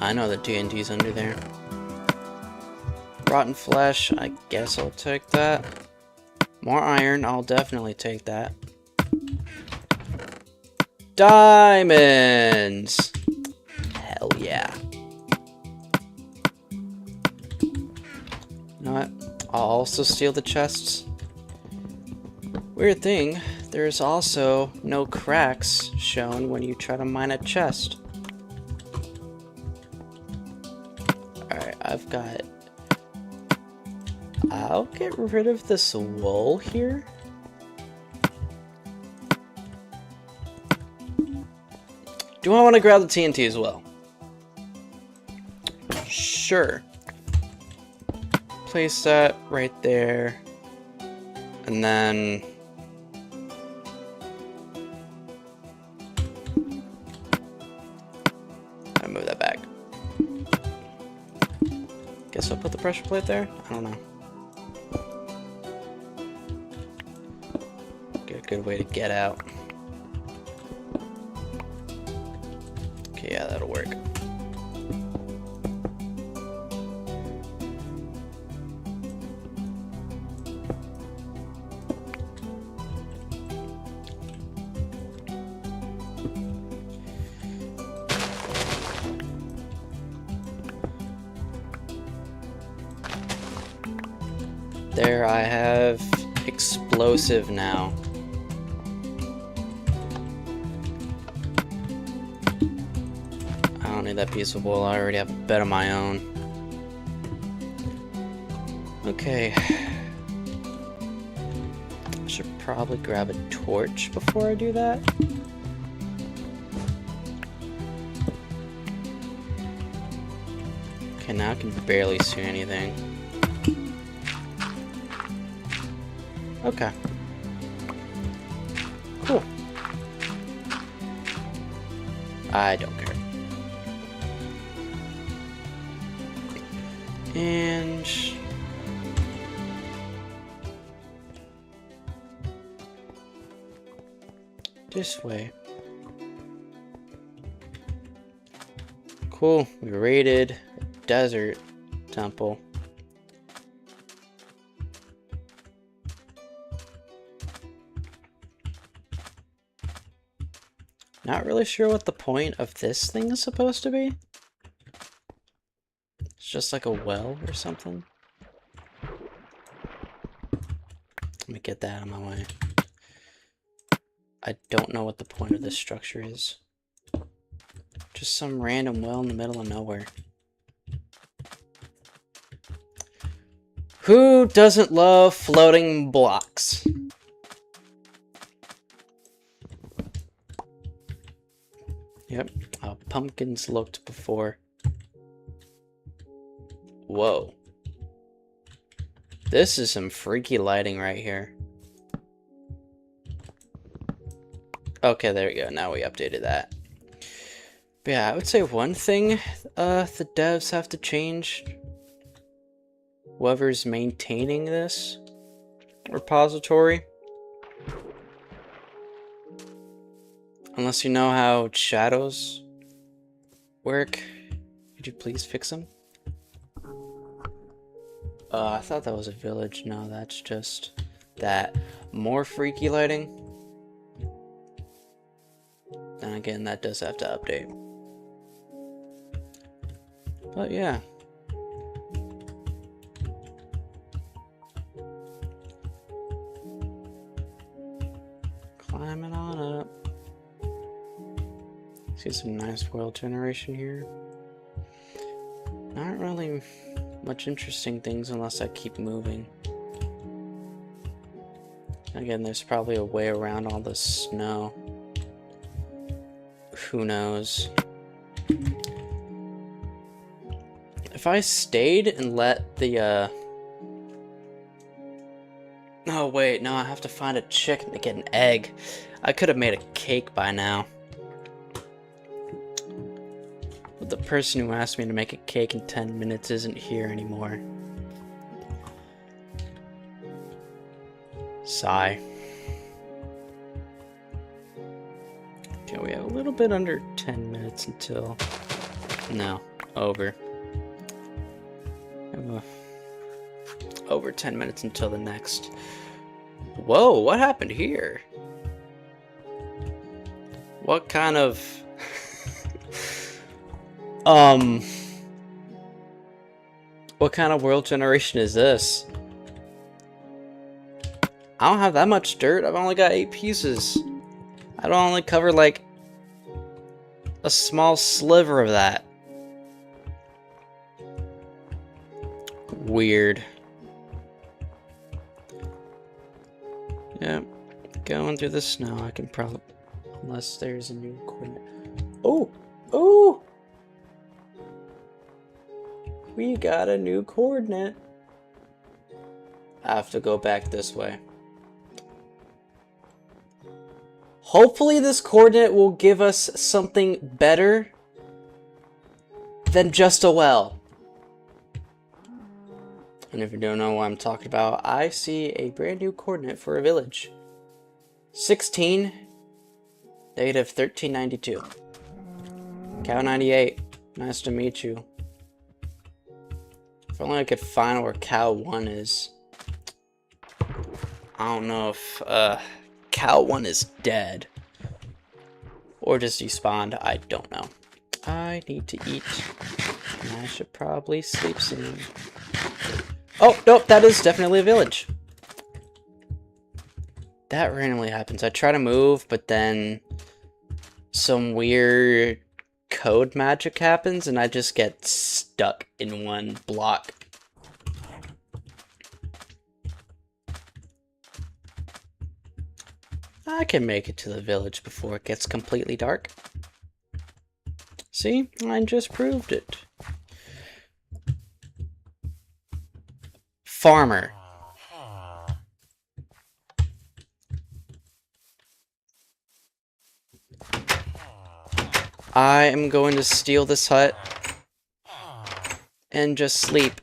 S1: I know the TNT's under there. Rotten flesh, I guess I'll take that. More iron, I'll definitely take that. Diamonds! Hell yeah. You know what? I'll also steal the chests. Weird thing, there's also no cracks shown when you try to mine a chest. Alright, I'll get rid of this wool here. Do I want to grab the TNT as well? Sure. Place that right there. And then I move that back. Guess I'll put the pressure plate there? I don't know. Get a good way to get out. Okay, yeah, that'll work. There, I have explosive now. I don't need that piece of wool. I already have a bed of my own. Okay. I should probably grab a torch before I do that. Okay, now I can barely see anything. Okay. Cool. I don't care. And this way. Cool. We raided a desert temple. Not really sure what the point of this thing is supposed to be. It's just like a well or something. Let me get that out of my way. I don't know what the point of this structure is. Just some random well in the middle of nowhere. Who doesn't love floating blocks? Yep, how pumpkins looked before. Whoa. This is some freaky lighting right here. Okay, there we go. Now we updated that. But yeah, I would say one thing the devs have to change. Whoever's maintaining this repository. Unless you know how shadows work, could you please fix them? I thought that was a village. No, that's just that. More freaky lighting. And again, that does have to update. But yeah. Climbing on up. See some nice world generation here. Not really much interesting things unless I keep moving. Again, there's probably a way around all this snow. Who knows? If I stayed and let the oh wait, no, I have to find a chicken to get an egg. I could have made a cake by now. But the person who asked me to make a cake in 10 minutes isn't here anymore. Sigh. Okay, we have a little bit under 10 minutes until... No, over. Over 10 minutes until the next. Whoa, what happened here? What kind of... What kind of world generation is this? I don't have that much dirt. I've only got 8 pieces. I don't only cover like a small sliver of that. Weird. Yep. Going through the snow, I can probably... Unless there's a new coordinate. Oh! Oh! We got a new coordinate. I have to go back this way. Hopefully this coordinate will give us something better than just a well. And if you don't know what I'm talking about, I see a brand new coordinate for a village. 16, negative 1392. Cow 98, nice to meet you. If only I could find where cow 1 is. I don't know if cow 1 is dead. Or just despawned, I don't know. I need to eat. And I should probably sleep soon. Oh, nope, that is definitely a village. That randomly happens. I try to move, but then some weird code magic happens, and I just get stuck in one block. I can make it to the village before it gets completely dark. See? I just proved it. Farmer. I am going to steal this hut and just sleep.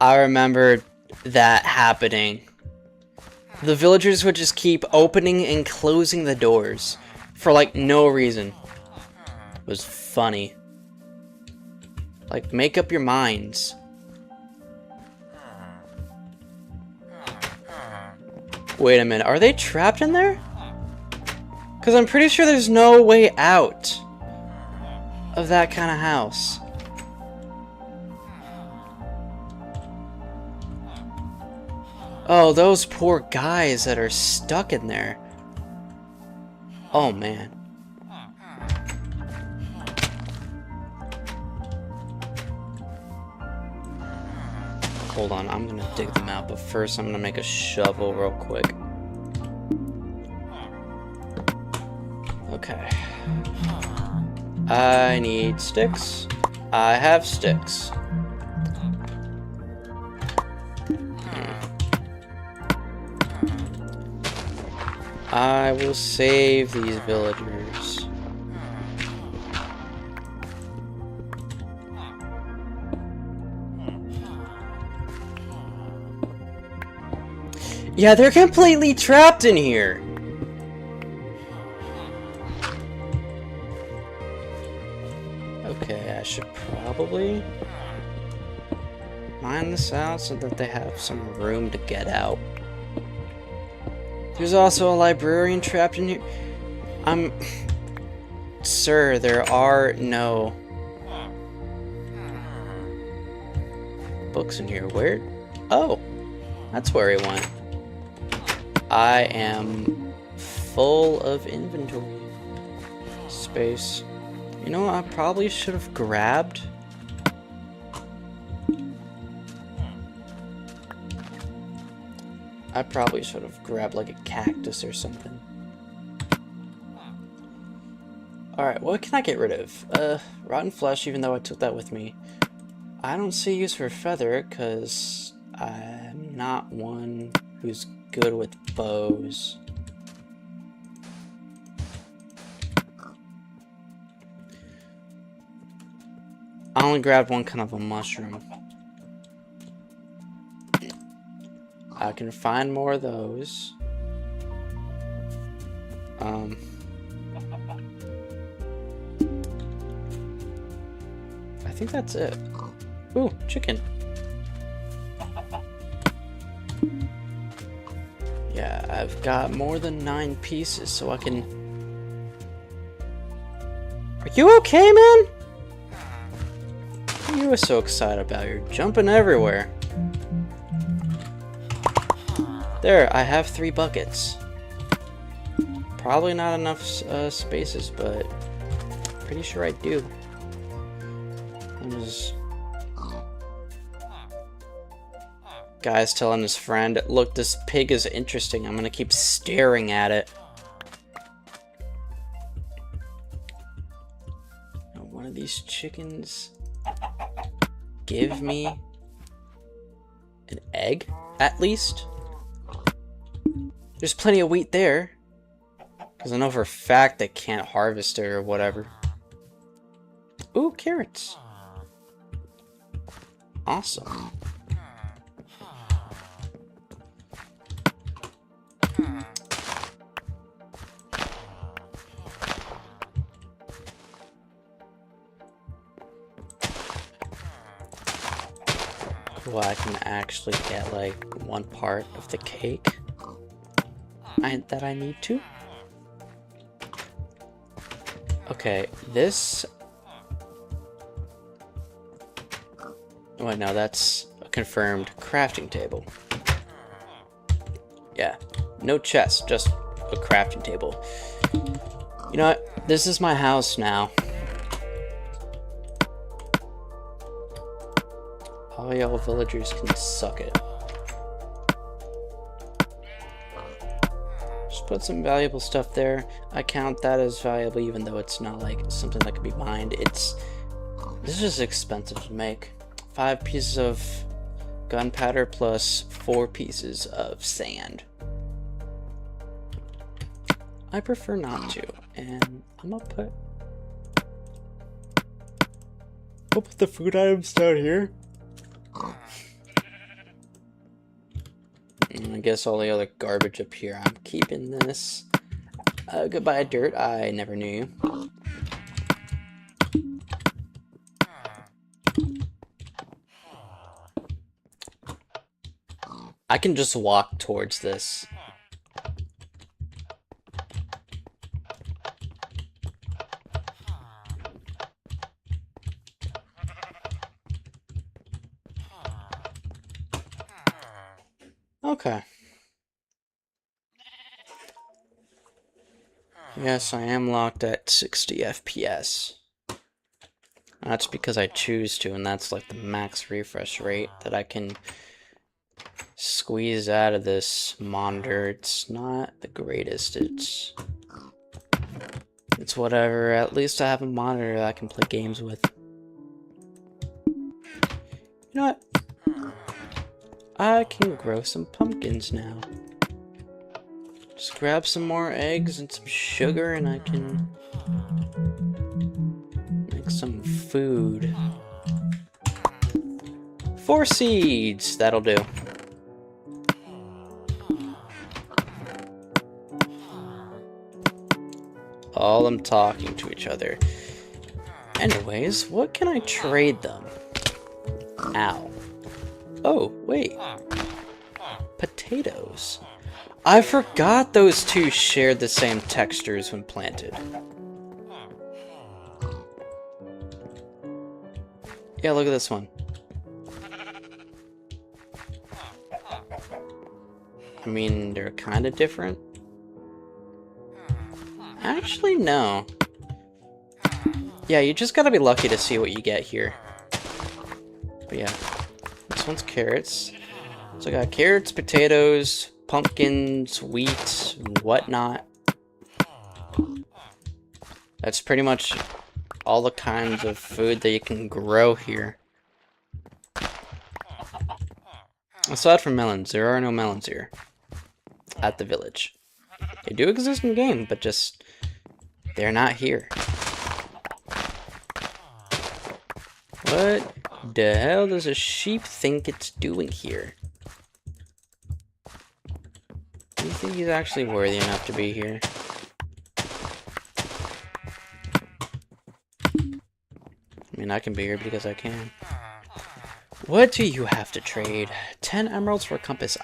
S1: I remember that happening. The villagers would just keep opening and closing the doors for like no reason. It was funny. Like, make up your minds. Wait a minute, are they trapped in there? Because I'm pretty sure there's no way out of that kind of house. Oh, those poor guys that are stuck in there. Oh, man. Hold on, I'm gonna dig them out, but first I'm gonna make a shovel real quick. Okay. I need sticks. I have sticks. I will save these villagers. Yeah, they're completely trapped in here. Okay, I should probably mine this out so that they have some room to get out. There's also a librarian trapped in here. Sir, there are no books in here. Where? Oh, that's where he went. I am full of inventory space. You know what I probably should have grabbed? I probably should have grabbed like a cactus or something. Alright, what can I get rid of? Rotten flesh, even though I took that with me. I don't see use for feather, because I'm not one who's good with bows. I only grabbed one kind of a mushroom. I can find more of those. I think that's it. Ooh, chicken. Yeah, I've got more than 9 pieces, so I can... Are you okay, man? You were so excited about. You're jumping everywhere. There, I have 3 buckets. Probably not enough spaces, but pretty sure I do. I'm just... Guy's telling his friend, look, this pig is interesting. I'm gonna keep staring at it. Now, one of these chickens give me an egg, at least. There's plenty of wheat there. Because I know for a fact they can't harvest it or whatever. Ooh, carrots. Awesome. Well, I can actually get like 1 part of the cake. that I need to. Okay, this... Oh, wait, no, that's a confirmed crafting table. Yeah, no chest, just a crafting table. You know what? This is my house now. All y'all villagers can suck it. Just put some valuable stuff there. I count that as valuable even though it's not like something that can be mined. This is just expensive to make. 5 pieces of gunpowder plus 4 pieces of sand. I prefer not to, and I'm gonna put the food items down here. And I guess all the other garbage up here. I'm keeping this. Goodbye, dirt. I never knew you. I can just walk towards this. Okay. Yes, I am locked at 60 FPS. That's because I choose to, and that's like the max refresh rate that I can squeeze out of this monitor. It's not the greatest. It's whatever. At least I have a monitor that I can play games with. You know what? I can grow some pumpkins now. Just grab some more eggs and some sugar and I can make some food. 4 seeds! That'll do. All them talking to each other. Anyways, what can I trade them? Ow. Oh, wait. Potatoes. I forgot those two shared the same textures when planted. Yeah, look at this one. I mean, they're kind of different. Actually, no. Yeah, you just gotta be lucky to see what you get here. But yeah. This one's carrots. So I got carrots, potatoes, pumpkins, wheat, and whatnot. That's pretty much all the kinds of food that you can grow here. Aside from melons, there are no melons here at the village. They do exist in game, but just they're not here. What the hell does a sheep think it's doing here? Do you think he's actually worthy enough to be here? I mean, I can be here because I can. What do you have to trade? 10 emeralds for a compass.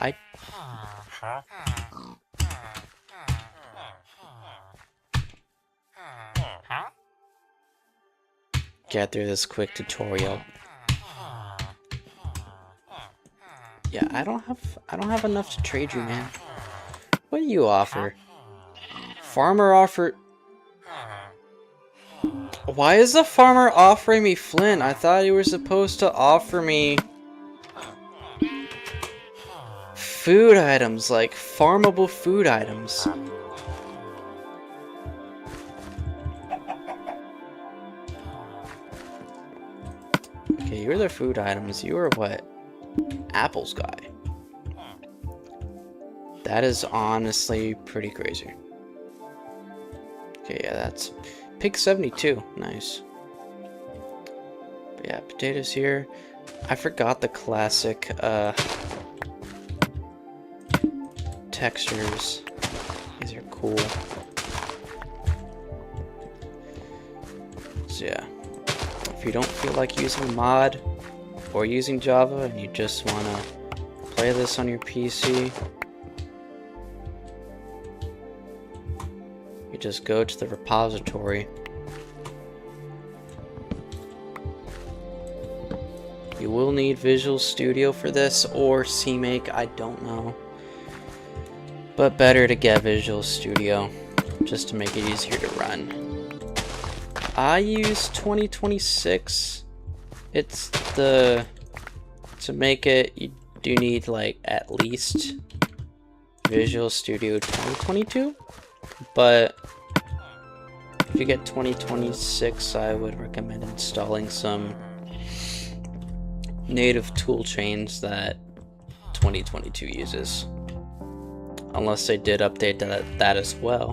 S1: Get through this quick tutorial. Yeah, I don't have enough to trade you, man. What do you offer? Farmer offer. Why is the farmer offering me flint? I thought you were supposed to offer me food items, like farmable food items. Okay, you're the food items. You are what? Apples guy. That is honestly pretty crazy. Okay, yeah, that's pig 72. Nice. But yeah, potatoes here. I forgot the classic textures. These are cool. So yeah, if you don't feel like using mod or using Java and you just want to play this on your PC, just go to the repository. You will need Visual Studio for this, or CMake, I don't know. But better to get Visual Studio, just to make it easier to run. I use 2026. It's to make it, you do need like at least Visual Studio 2022, but if you get 2026, I would recommend installing some native tool chains that 2022 uses, unless they did update that as well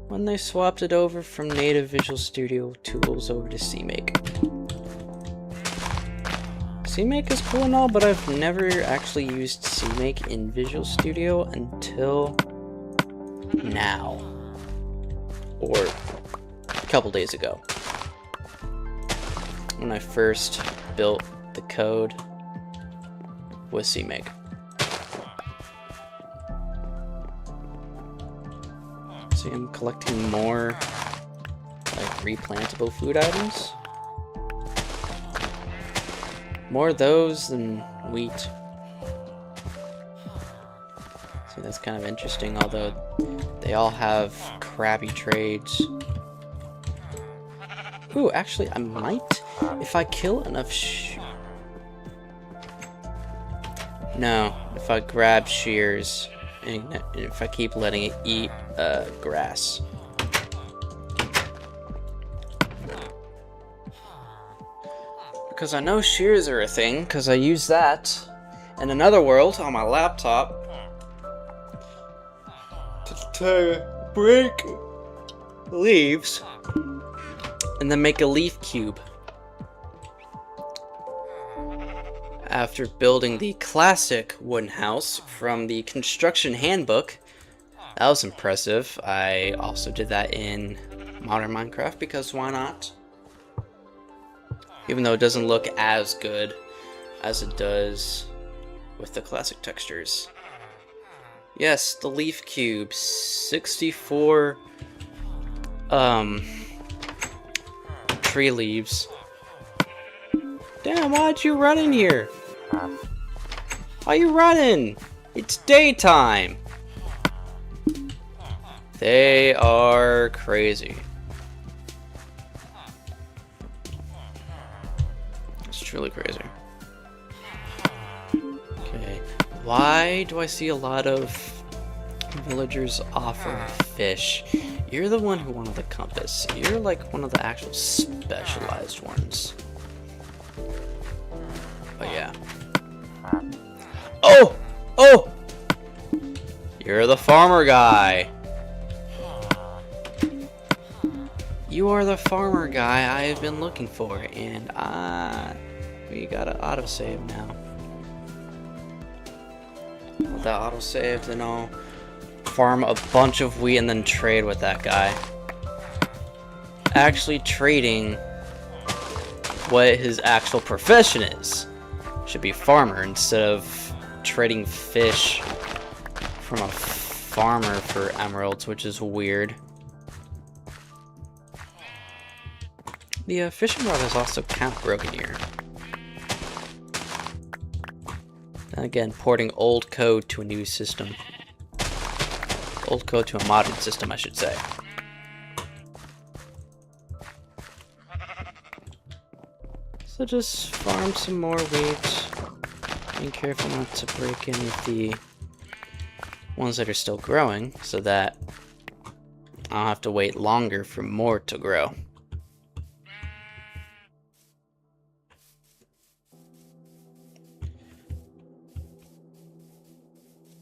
S1: when they swapped it over from native Visual Studio tools over to CMake. CMake is cool and all, but I've never actually used CMake in Visual Studio until now, or a couple days ago, when I first built the code with CMake. See, I'm collecting more like replantable food items. More of those than wheat. See, that's kind of interesting, although they all have crappy trades. Ooh, actually, I might, if I kill enough No, if I grab shears, and if I keep letting it eat grass. Because I know shears are a thing, because I use that in another world on my laptop to break leaves and then make a leaf cube. After building the classic wooden house from the construction handbook, that was impressive. I also did that in modern Minecraft because why not? Even though it doesn't look as good as it does with the classic textures. Yes, the leaf cube, 64 tree leaves. Damn, why'd you run in here? Why you running? It's daytime. They are crazy. It's truly crazy. Okay, why do I see a lot of villagers offer fish? You're the one who wanted the compass. You're like one of the actual specialized ones. But yeah. Oh! Oh! You're the farmer guy. You are the farmer guy I have been looking for, and we gotta autosave now. With that autosave, then I'll farm a bunch of wheat and then trade with that guy. Actually trading what his actual profession is. Should be farmer instead of trading fish from a farmer for emeralds, which is weird. The fishing rod is also kind of broken here. Then again, porting old code to a new system. Old code to a modern system, I should say. So just farm some more wheat. Being careful not to break any of the ones that are still growing, so that I'll have to wait longer for more to grow.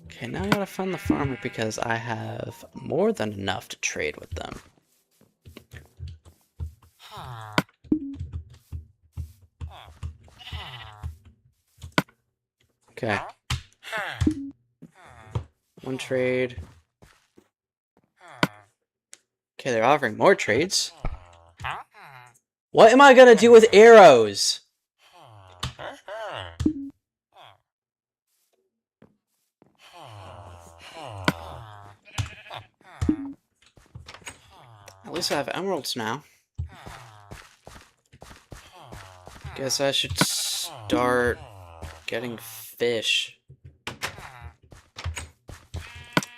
S1: Okay, now I gotta find the farmer because I have more than enough to trade with them. Okay. One trade. Okay, they're offering more trades. What am I gonna do with arrows? At least I have emeralds now. Guess I should start getting fish.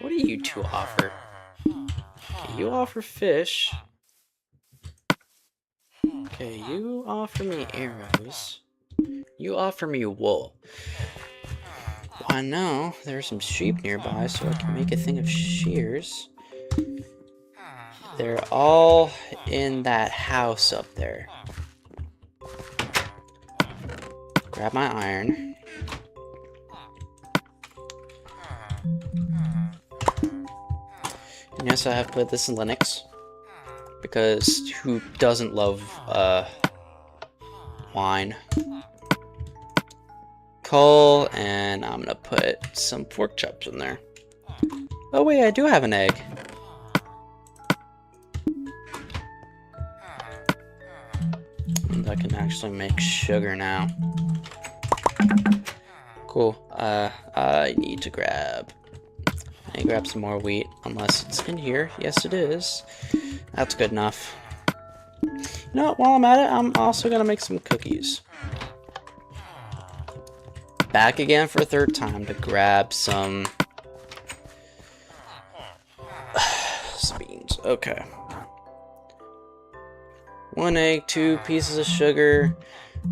S1: What do you two offer? Okay, you offer fish. Okay, you offer me arrows. You offer me wool. Well, I know there's some sheep nearby, so I can make a thing of shears. They're all in that house up there. Grab my iron. And yes, I have played this in Linux. Because who doesn't love wine? Coal, and I'm gonna put some pork chops in there. Oh wait, I do have an egg. And I can actually make sugar now. Cool. I need to grab some more wheat, unless it's in here. Yes, it is. That's good enough. You know what, while I'm at it, I'm also gonna make some cookies. Back again for a third time to grab some beans. Okay. 1 egg, 2 pieces of sugar,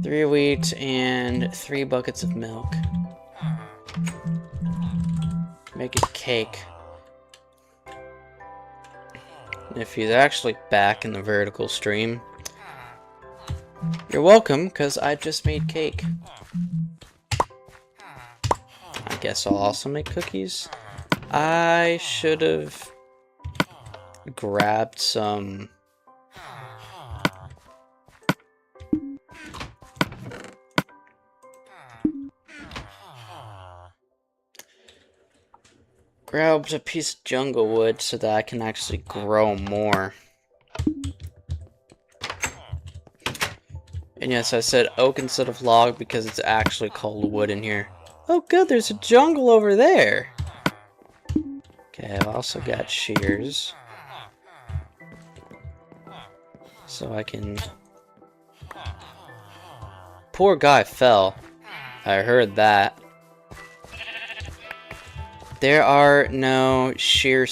S1: 3 wheat, and 3 buckets of milk. Make a cake. If he's actually back in the vertical stream, you're welcome, because I just made cake. I guess I'll also make cookies. I should have grabbed some... grabbed a piece of jungle wood so that I can actually grow more. And yes, I said oak instead of log because it's actually called wood in here. Oh good, there's a jungle over there! Okay, I've also got shears. So I can... Poor guy fell. I heard that. There are no shear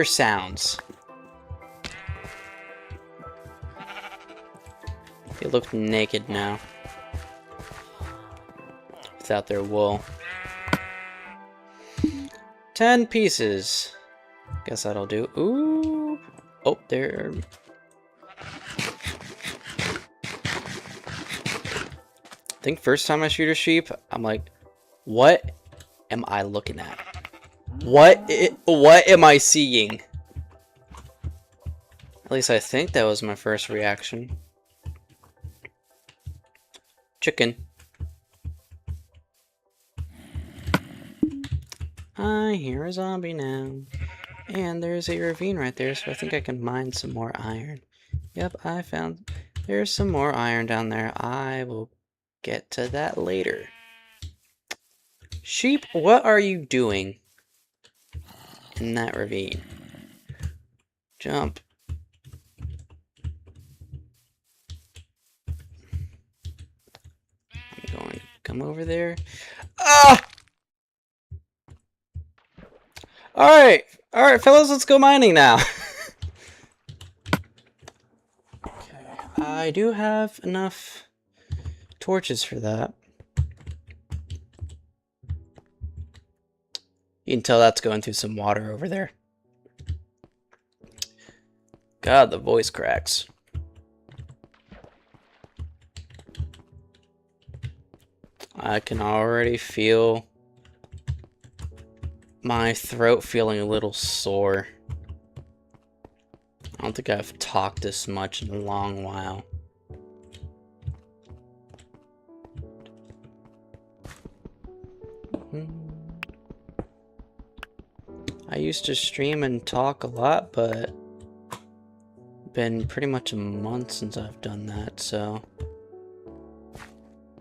S1: sounds. They look naked now. Without their wool. 10 pieces. Guess that'll do. Ooh. Oh, there. I think first time I shoot a sheep, I'm like, what am I looking at? What am I seeing? At least I think that was my first reaction. Chicken. I hear a zombie now. And there's a ravine right there, so I think I can mine some more iron. Yep, I found there's some more iron down there. I will get to that later. Sheep, what are you doing in that ravine? Jump. I'm going to come over there. Ah! Alright, fellas, let's go mining now. Okay, I do have enough torches for that. You can tell that's going through some water over there. God, the voice cracks. I can already feel my throat feeling a little sore. I don't think I've talked this much in a long while. I used to stream and talk a lot, but it's been pretty much a month since I've done that, so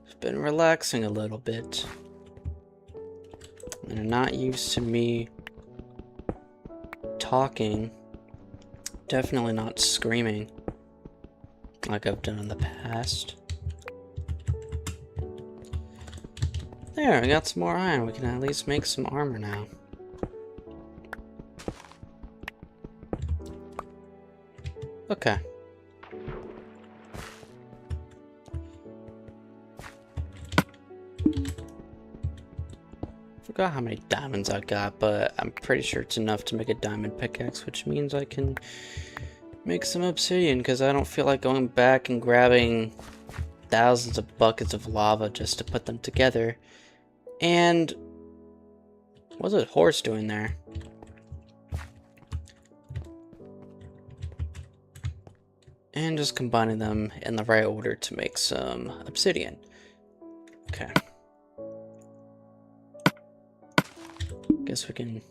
S1: it's been relaxing a little bit. And I'm not used to me talking Definitely not screaming like I've done in the past. There, we got some more iron. We can at least make some armor now. Okay. Forgot how many diamonds I got, but I'm pretty sure it's enough to make a diamond pickaxe, which means I can make some obsidian, because I don't feel like going back and grabbing thousands of buckets of lava just to put them together. And what's a horse doing there? And just combining them in the right order to make some obsidian. Okay. Guess we can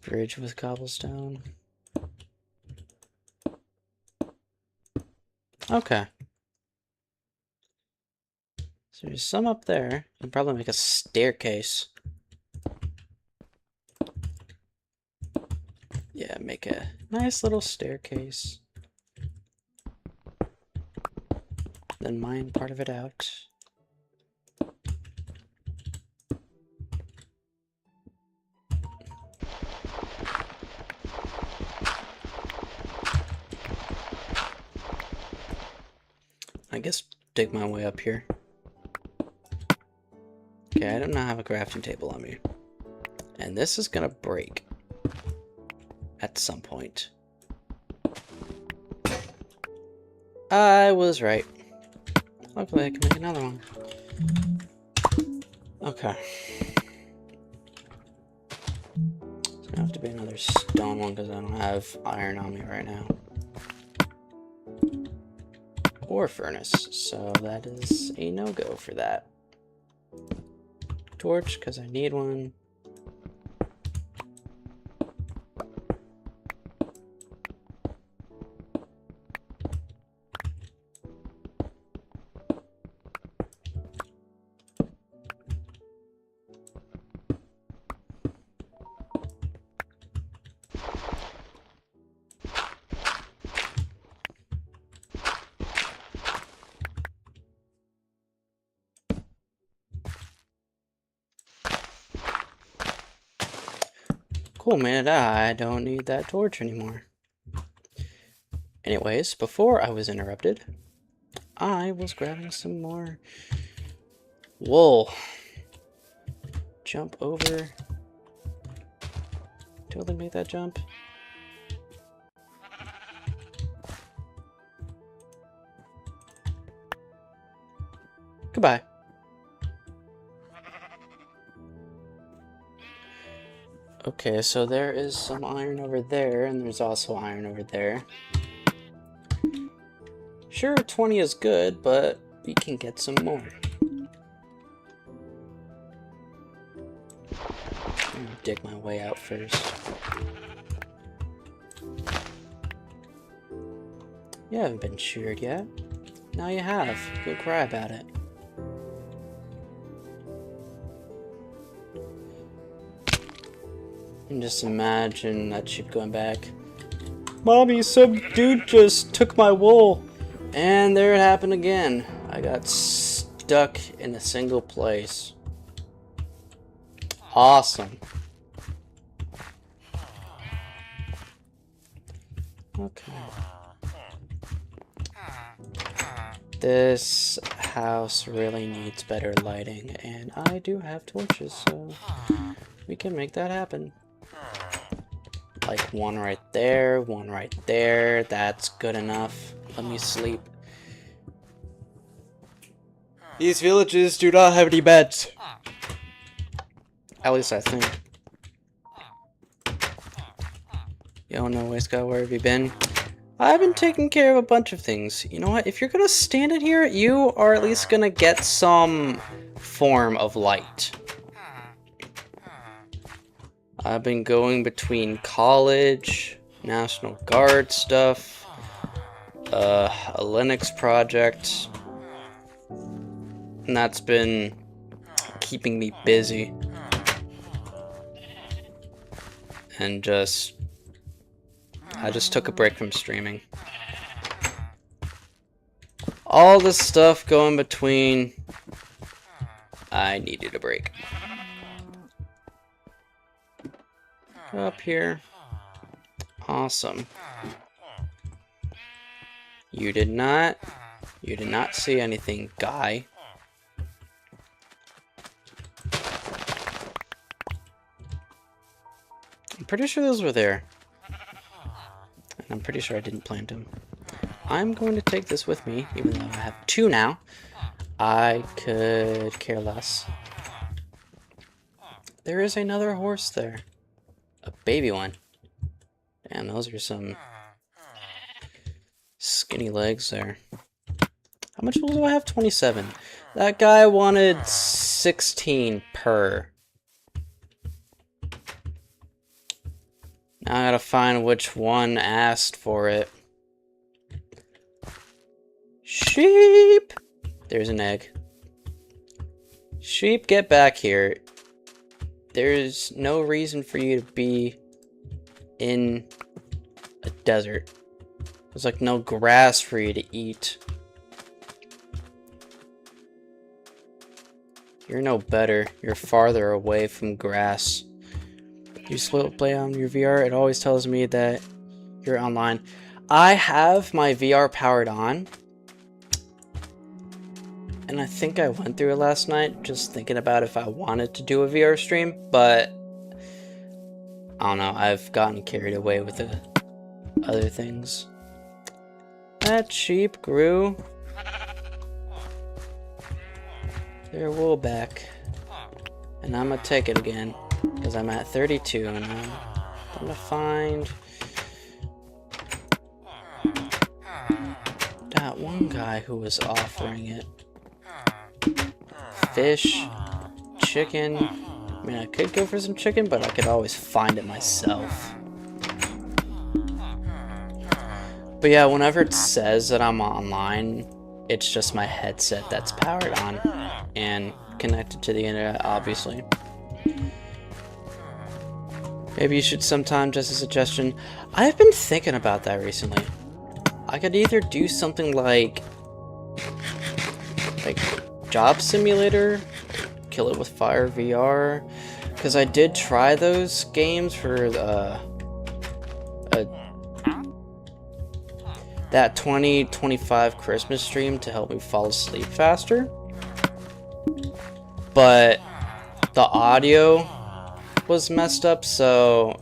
S1: bridge with cobblestone. Okay. So there's some up there. You can probably make a staircase. Yeah, make a nice little staircase. Then mine part of it out. I guess dig my way up here. Okay, I do not have a crafting table on me. And this is gonna break at some point. I was right. Hopefully I can make another one. Okay. It's gonna have to be another stone one because I don't have iron on me right now. Or furnace, so that is a no-go for that. Torch, because I need one. Cool, man. I don't need that torch anymore. Anyways, before I was interrupted, I was grabbing some more wool. Jump over. Totally make that jump. Goodbye. Okay, so there is some iron over there, and there's also iron over there. Sure, 20 is good, but we can get some more. I'm gonna dig my way out first. You haven't been sheared yet. Now you have. Go cry about it. And just imagine that sheep going back. Mommy, some dude just took my wool. And there it happened again. I got stuck in a single place. Awesome. Okay. This house really needs better lighting, and I do have torches, so we can make that happen. Like one right there, one right there. That's good enough. Let me sleep. These villages do not have any beds. At least I think. Yo, no way, Scott, where have you been? I've been taking care of a bunch of things. You know what? If you're gonna stand in here, you are at least gonna get some form of light. I've been going between college, National Guard stuff, a Linux project, and that's been keeping me busy. And just I just took a break from streaming. All this stuff going between. I needed a break. Up here. Awesome. You did not see anything, guy. I'm pretty sure those were there. And I'm pretty sure I didn't plant them. I'm going to take this with me, even though I have 2 now. I could care less. There is another horse there. A baby one. Damn, those are some skinny legs there. How much do I have? 27. That guy wanted 16 per. Now I gotta find which one asked for it. Sheep! There's an egg. Sheep, get back here. There's no reason for you to be in a desert. There's like no grass for you to eat. You're no better. You're farther away from grass. You still play on your VR? It always tells me that you're online. I have my VR powered on. And I think I went through it last night, just thinking about if I wanted to do a VR stream, but I don't know, I've gotten carried away with the other things. That sheep grew their wool back, and I'm gonna take it again, because I'm at 32, and I'm gonna find that one guy who was offering it. Fish, chicken. I mean, I could go for some chicken, but I could always find it myself. But yeah, whenever it says that I'm online, it's just my headset that's powered on and connected to the internet, obviously. Maybe you should sometime, just a suggestion. I've been thinking about that recently. I could either do something like Job Simulator, Kill It With Fire VR, because I did try those games for that 2025 Christmas stream to help me fall asleep faster, but the audio was messed up, so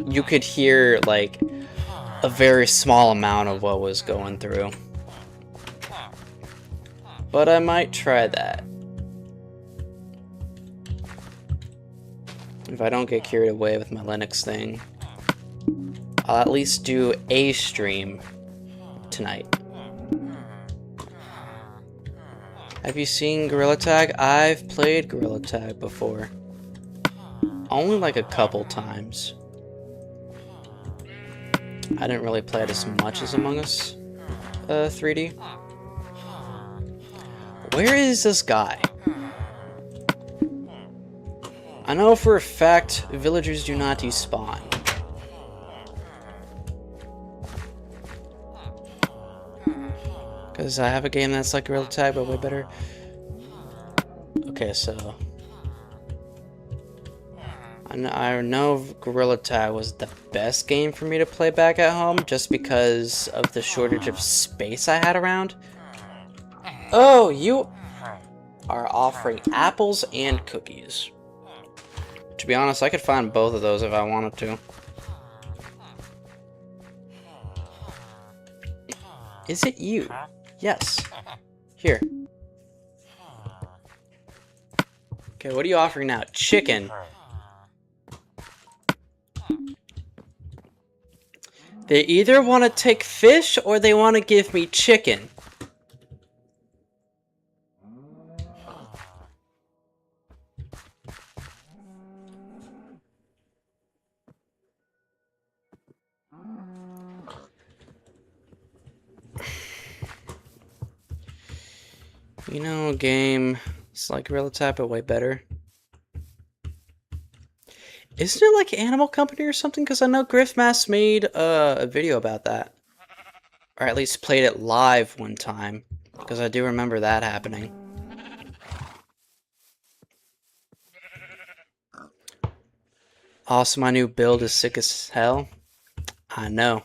S1: you could hear like a very small amount of what was going through. But I might try that. If I don't get carried away with my Linux thing, I'll at least do a stream tonight. Have you seen Gorilla Tag? I've played Gorilla Tag before. Only like a couple times. I didn't really play it as much as Among Us 3D. Where is this guy? I know for a fact villagers do not despawn. Because I have a game that's like Gorilla Tag, but way better. Okay, so I know Gorilla Tag was the best game for me to play back at home, just because of the shortage of space I had around. Oh, you are offering apples and cookies. To be honest, I could find both of those if I wanted to. Is it you? Yes. Here. Okay, what are you offering now? Chicken. They either want to take fish or they want to give me chicken. You know, a game, it's like Gorilla Tag, but way better. Isn't it like Animal Company or something? Because I know Griffmass made a video about that. Or at least played it live one time. Because I do remember that happening. Also, my new build is sick as hell. I know.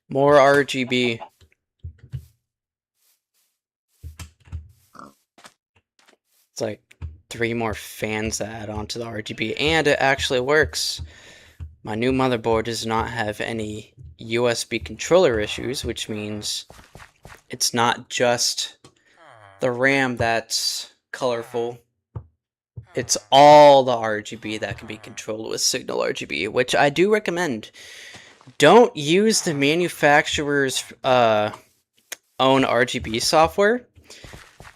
S1: More RGB. It's like 3 more fans to add on to the RGB. And it actually works. My new motherboard does not have any USB controller issues, which means it's not just the RAM that's colorful. It's all the RGB that can be controlled with Signal RGB, which I do recommend. Don't use the manufacturer's own RGB software.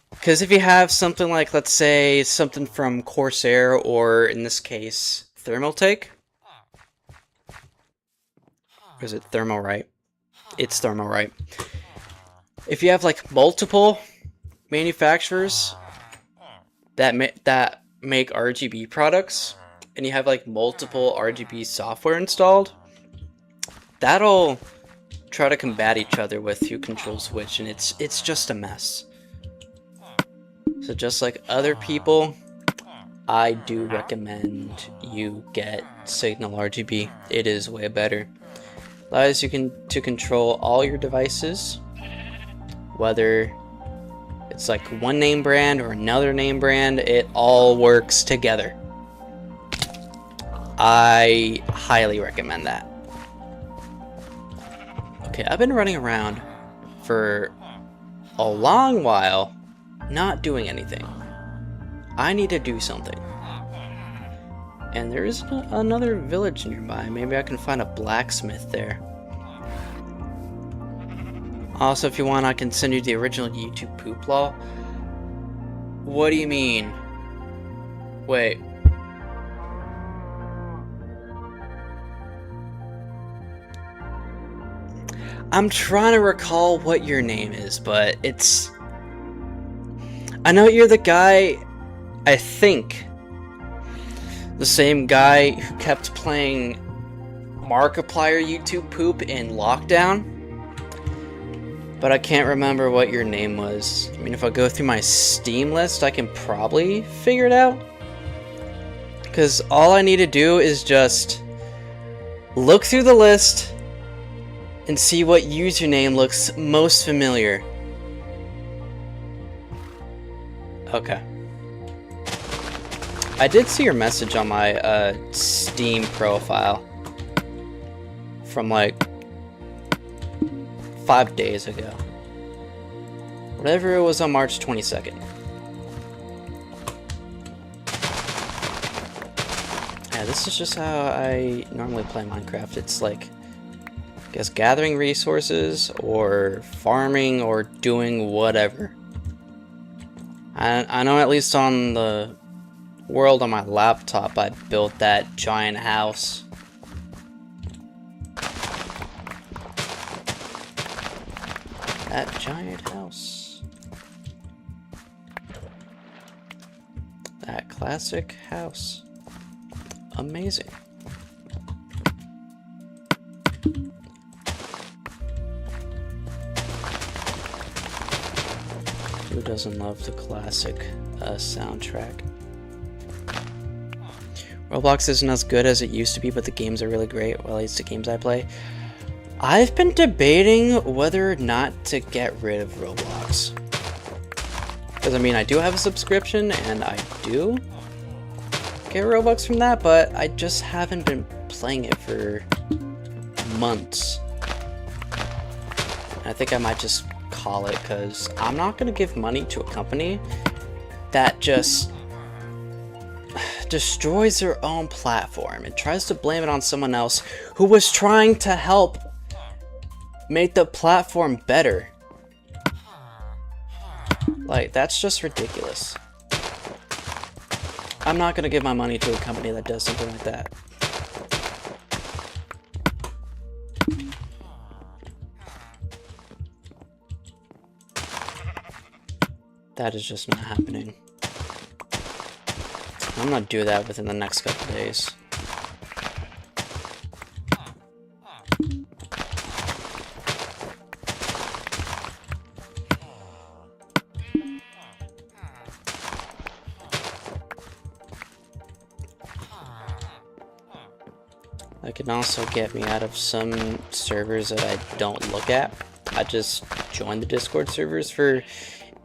S1: Because if you have something like, let's say, something from Corsair, or in this case, Thermaltake. Or is it Thermalright? It's Thermalright. If you have like multiple manufacturers that make RGB products, and you have like multiple RGB software installed, that'll try to combat each other with who controls which, and it's just a mess. So just like other people, I do recommend you get Signal RGB. It is way better. Allows you to control all your devices, whether it's like one name brand or another name brand, it all works together. I highly recommend that. Okay, I've been running around for a long while, not doing anything. I need to do something. And there is another village nearby. Maybe I can find a blacksmith there. Also, if you want, I can send you the original YouTube poop law. What do you mean? Wait. I'm trying to recall what your name is, but it's... I know you're the guy, I think, the same guy who kept playing Markiplier YouTube poop in lockdown, but I can't remember what your name was. I mean, if I go through my Steam list, I can probably figure it out, because all I need to do is just look through the list and see what username looks most familiar. Okay. I did see your message on my Steam profile from like 5 days ago. Whatever it was on March 22nd. Yeah, this is just how I normally play Minecraft. It's like, I guess, gathering resources or farming or doing whatever. I know at least on the world on my laptop, I built that giant house. That giant house. That classic house. Amazing. Who doesn't love the classic soundtrack? Roblox isn't as good as it used to be, but the games are really great. Well, at least the games I play. I've been debating whether or not to get rid of Roblox. Because, I mean, I do have a subscription, and I do get Robux from that, but I just haven't been playing it for months. I think I might just call it, because I'm not going to give money to a company that just destroys their own platform and tries to blame it on someone else who was trying to help make the platform better. Like, that's just ridiculous. I'm not going to give my money to a company that does something like that. That is just not happening. I'm gonna do that within the next couple days. That can also get me out of some servers that I don't look at. I just join the Discord servers for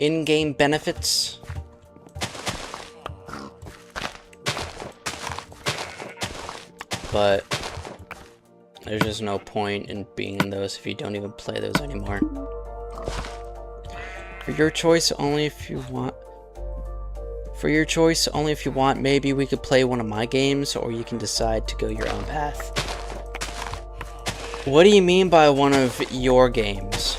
S1: in-game benefits. But there's just no point in being in those if you don't even play those anymore. For your choice, only if you want. For your choice, only if you want. Maybe we could play one of my games, or you can decide to go your own path. What do you mean by one of your games?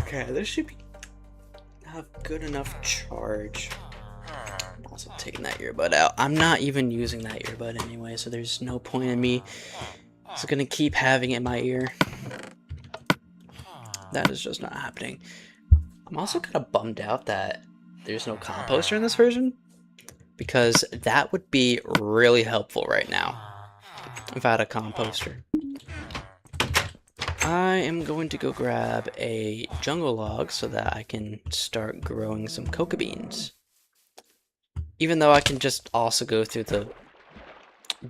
S1: Okay, this should be have good enough charge. Also taking that earbud out. I'm not even using that earbud anyway, so there's no point in me just gonna keep having it in my ear. That is just not happening. I'm also kind of bummed out that there's no composter in this version, because that would be really helpful right now if I had a composter. I am going to go grab a jungle log so that I can start growing some coca beans. Even though I can just also go through the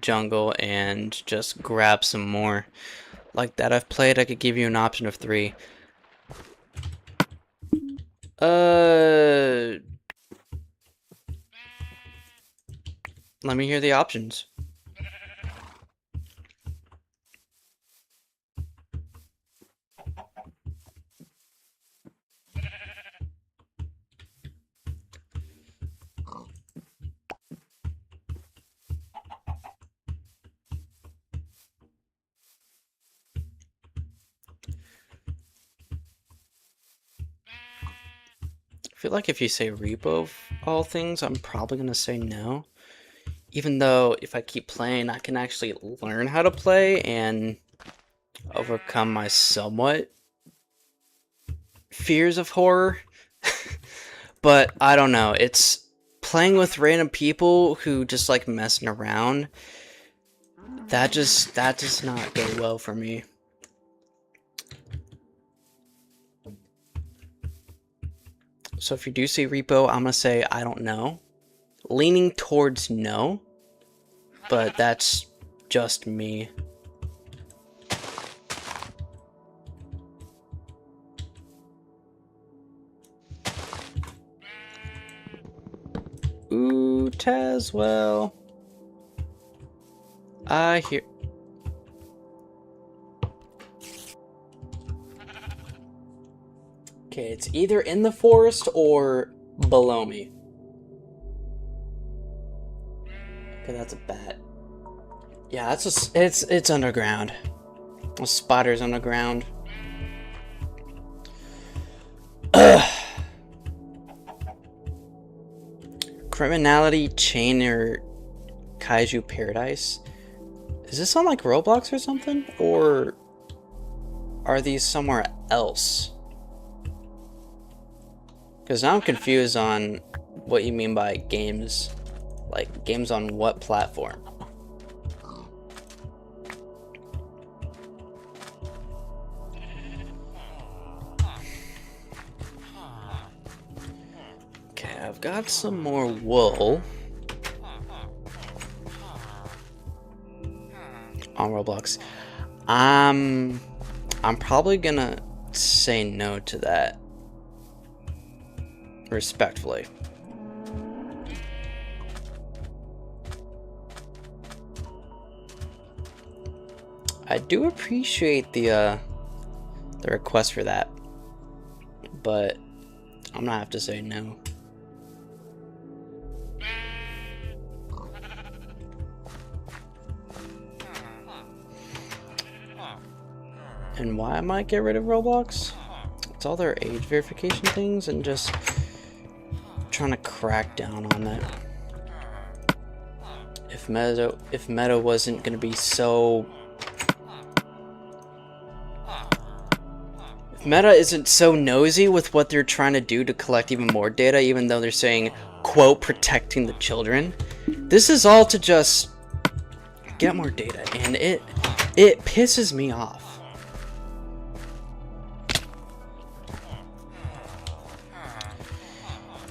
S1: jungle and just grab some more. Like that I've played, I could give you an option of 3. Let me hear the options. I feel like if you say repo of all things, I'm probably going to say no. Even though if I keep playing, I can actually learn how to play and overcome my somewhat fears of horror. But I don't know, it's playing with random people who just like messing around. That does not go well for me. So if you do say repo, I'm gonna say I don't know. Leaning towards no, but that's just me. Ooh, Tazwell. I hear. Okay, it's either in the forest or below me. Okay, that's a bat. Yeah, it's underground. A spider's underground. Ugh. Criminality Chain or Kaiju Paradise. Is this on like Roblox or something? Or are these somewhere else? Because now I'm confused on what you mean by games. Like, games on what platform? Okay, I've got some more wool on Roblox. I'm probably gonna say no to that. Respectfully. I do appreciate the request for that, but I'm gonna have to say no. And why I might get rid of Roblox? It's all their age verification things and just trying to crack down on that. If Meta wasn't gonna be so... If Meta isn't so nosy with what they're trying to do to collect even more data, even though they're saying, quote, protecting the children, this is all to just get more data, and it pisses me off.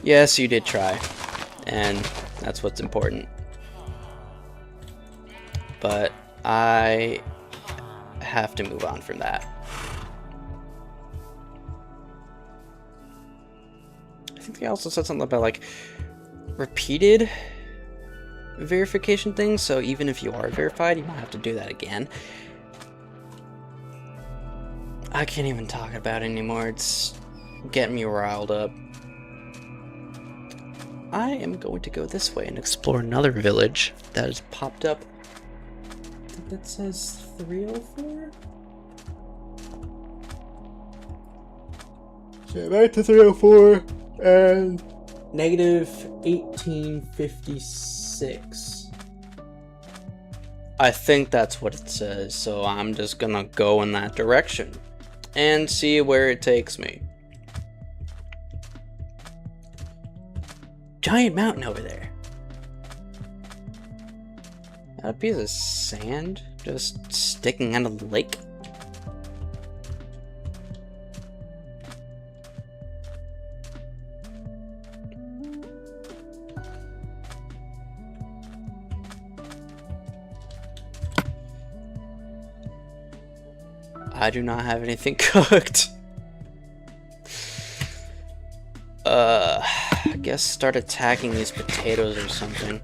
S1: Yes, you did try, and that's what's important. But I have to move on from that. I think they also said something about like repeated verification things, so even if you are verified, you might have to do that again. I can't even talk about it anymore. It's getting me riled up. I am going to go this way and explore another village that has popped up. I think that says 304? So back to 304 and negative 1856. I think that's what it says, so I'm just gonna go in that direction and see where it takes me. Giant mountain over there. A piece of sand just sticking out of the lake. I do not have anything cooked. I guess start attacking these potatoes or something.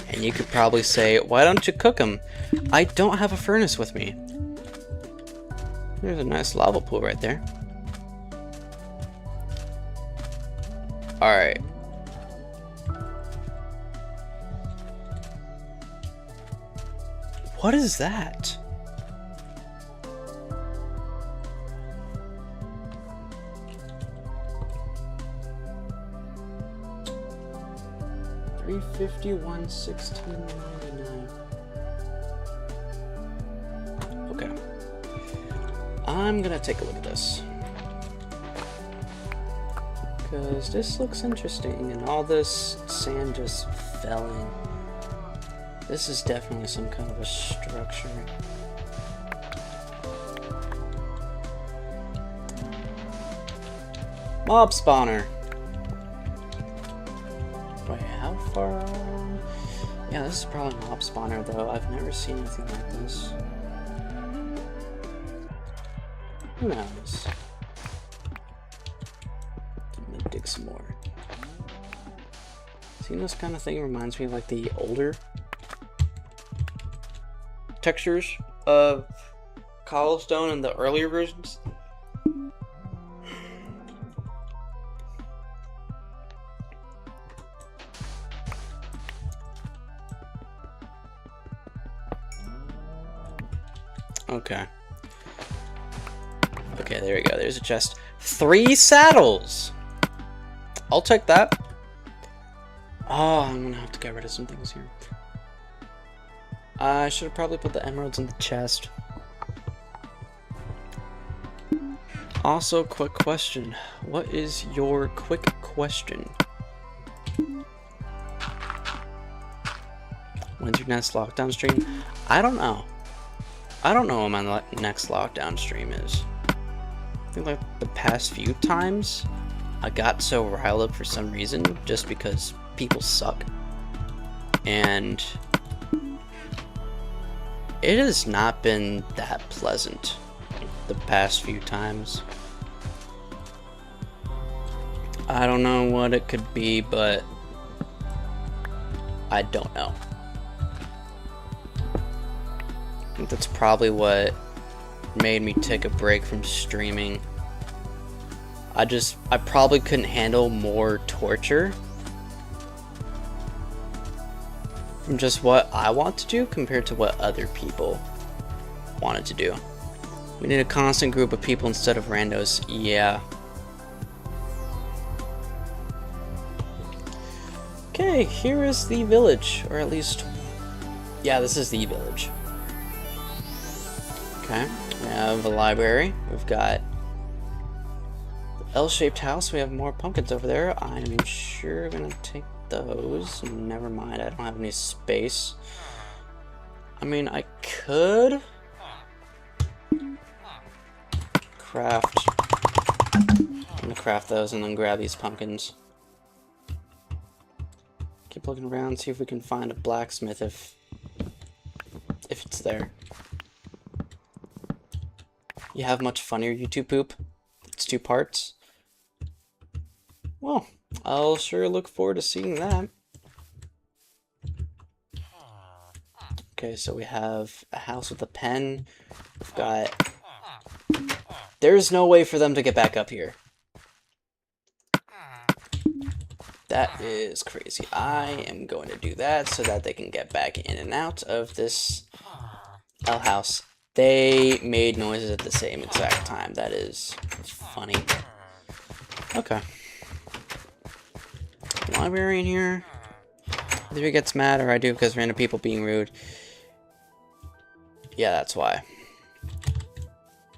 S1: And you could probably say, why don't you cook them? I don't have a furnace with me. There's a nice lava pool right there. Alright. What is that? $351.16.99. Okay. I'm gonna take a look at this. Because this looks interesting, and all this sand just fell in. This is definitely some kind of a structure. Mob spawner. Wait, how far? Yeah, this is probably mob spawner though. I've never seen anything like this. Who knows? Let me dig some more. Seeing this kind of thing reminds me of like the older textures of cobblestone in the earlier versions. Okay. Okay, there we go. There's a chest. 3 saddles! I'll take that. Oh, I'm gonna have to get rid of some things here. I should have probably put the emeralds in the chest. Also, quick question. What is your quick question? When's your next lockdown stream? I don't know. I don't know when my next lockdown stream is. I think like the past few times, I got so riled up for some reason, just because people suck. And it has not been that pleasant the past few times. I don't know what it could be, but I don't know. I think that's probably what made me take a break from streaming. I probably couldn't handle more torture from just what I want to do compared to what other people wanted to do. We need a constant group of people instead of randos. Yeah. Okay, here is the village, or at least, yeah, this is the village. Okay, we have a library. We've got the L-shaped house. We have more pumpkins over there. I'm sure gonna take those. Never mind, I don't have any space. I mean, I could craft. I'm gonna craft those and then grab these pumpkins. Keep looking around, see if we can find a blacksmith if it's there. You have much fun here, YouTube poop? It's 2 parts. Well, I'll sure look forward to seeing that. Okay, so we have a house with a pen. We've got... There's no way for them to get back up here. That is crazy. I am going to do that so that they can get back in and out of this L house. They made noises at the same exact time. That is funny. Okay. Librarian here. Either he gets mad or I do because random people being rude. Yeah, that's why.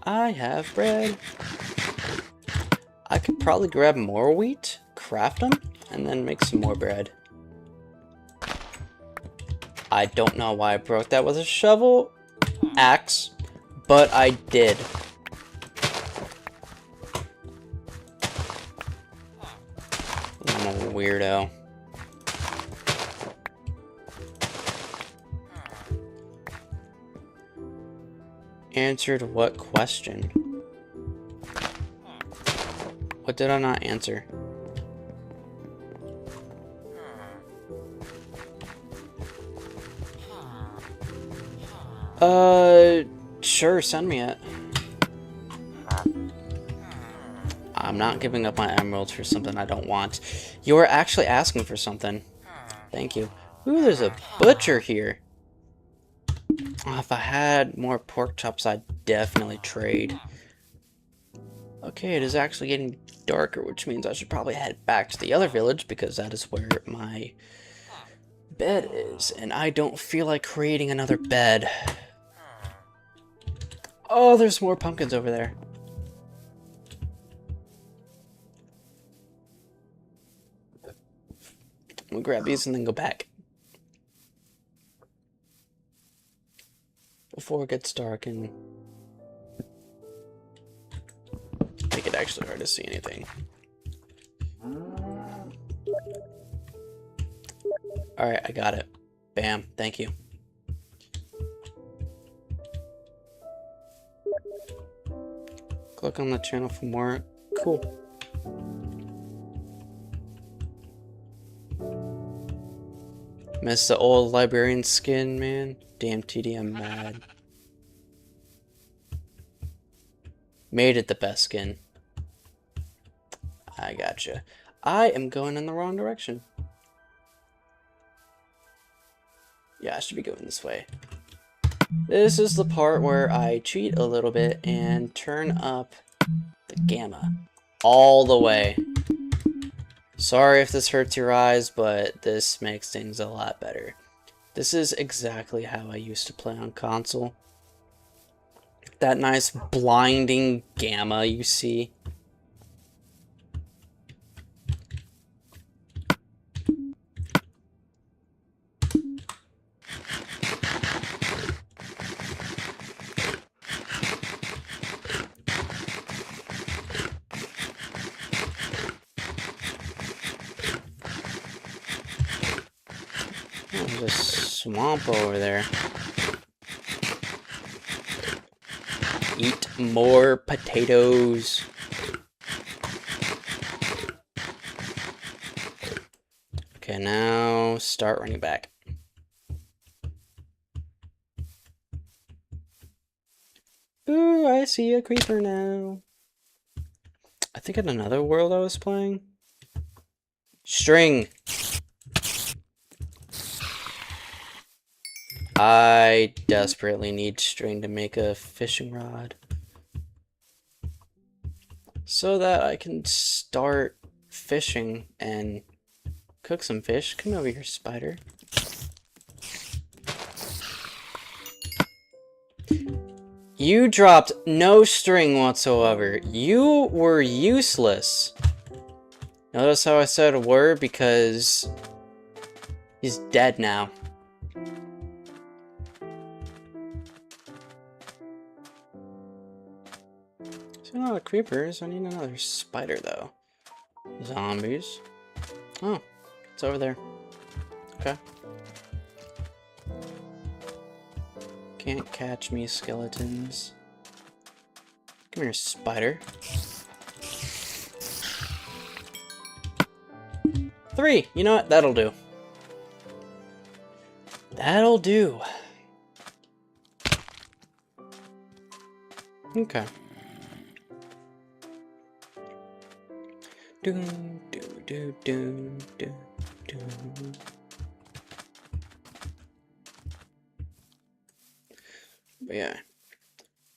S1: I have bread. I could probably grab more wheat, craft them, and then make some more bread. I don't know why I broke that with a shovel axe, but I did. I'm a weirdo. Answered what question? What did I not answer? Sure, send me it. I'm not giving up my emeralds for something I don't want. You are actually asking for something. Thank you. Ooh, there's a butcher here. Oh, if I had more pork chops, I'd definitely trade. Okay, it is actually getting darker, which means I should probably head back to the other village because that is where my bed is, and I don't feel like creating another bed. Oh, there's more pumpkins over there. We'll grab these and then go back. Before it gets dark and make it actually hard to see anything. Alright, I got it. Bam, thank you. Click on the channel for more. Cool. Miss the old librarian skin, man. Damn TD, I'm mad. Made it the best skin. I gotcha. I am going in the wrong direction. Yeah, I should be going this way. This is the part where I cheat a little bit and turn up the gamma all the way. Sorry if this hurts your eyes, but this makes things a lot better. This is exactly how I used to play on console. That nice blinding gamma you see. There's a swamp over there. Eat more potatoes. Okay, now start running back. Ooh, I see a creeper now. I think in another world I was playing. String. I desperately need string to make a fishing rod. so that I can start fishing and cook some fish. Come over here, spider. You dropped no string whatsoever. You were useless. Notice how I said were, because he's dead now. So not a creepers. I need another spider though. Zombies. Oh, it's over there. Okay. Can't catch me, skeletons. Come here, spider. 3. You know what? That'll do. That'll do. Okay. Doom, doom, doom, doom, doom, doom. But yeah,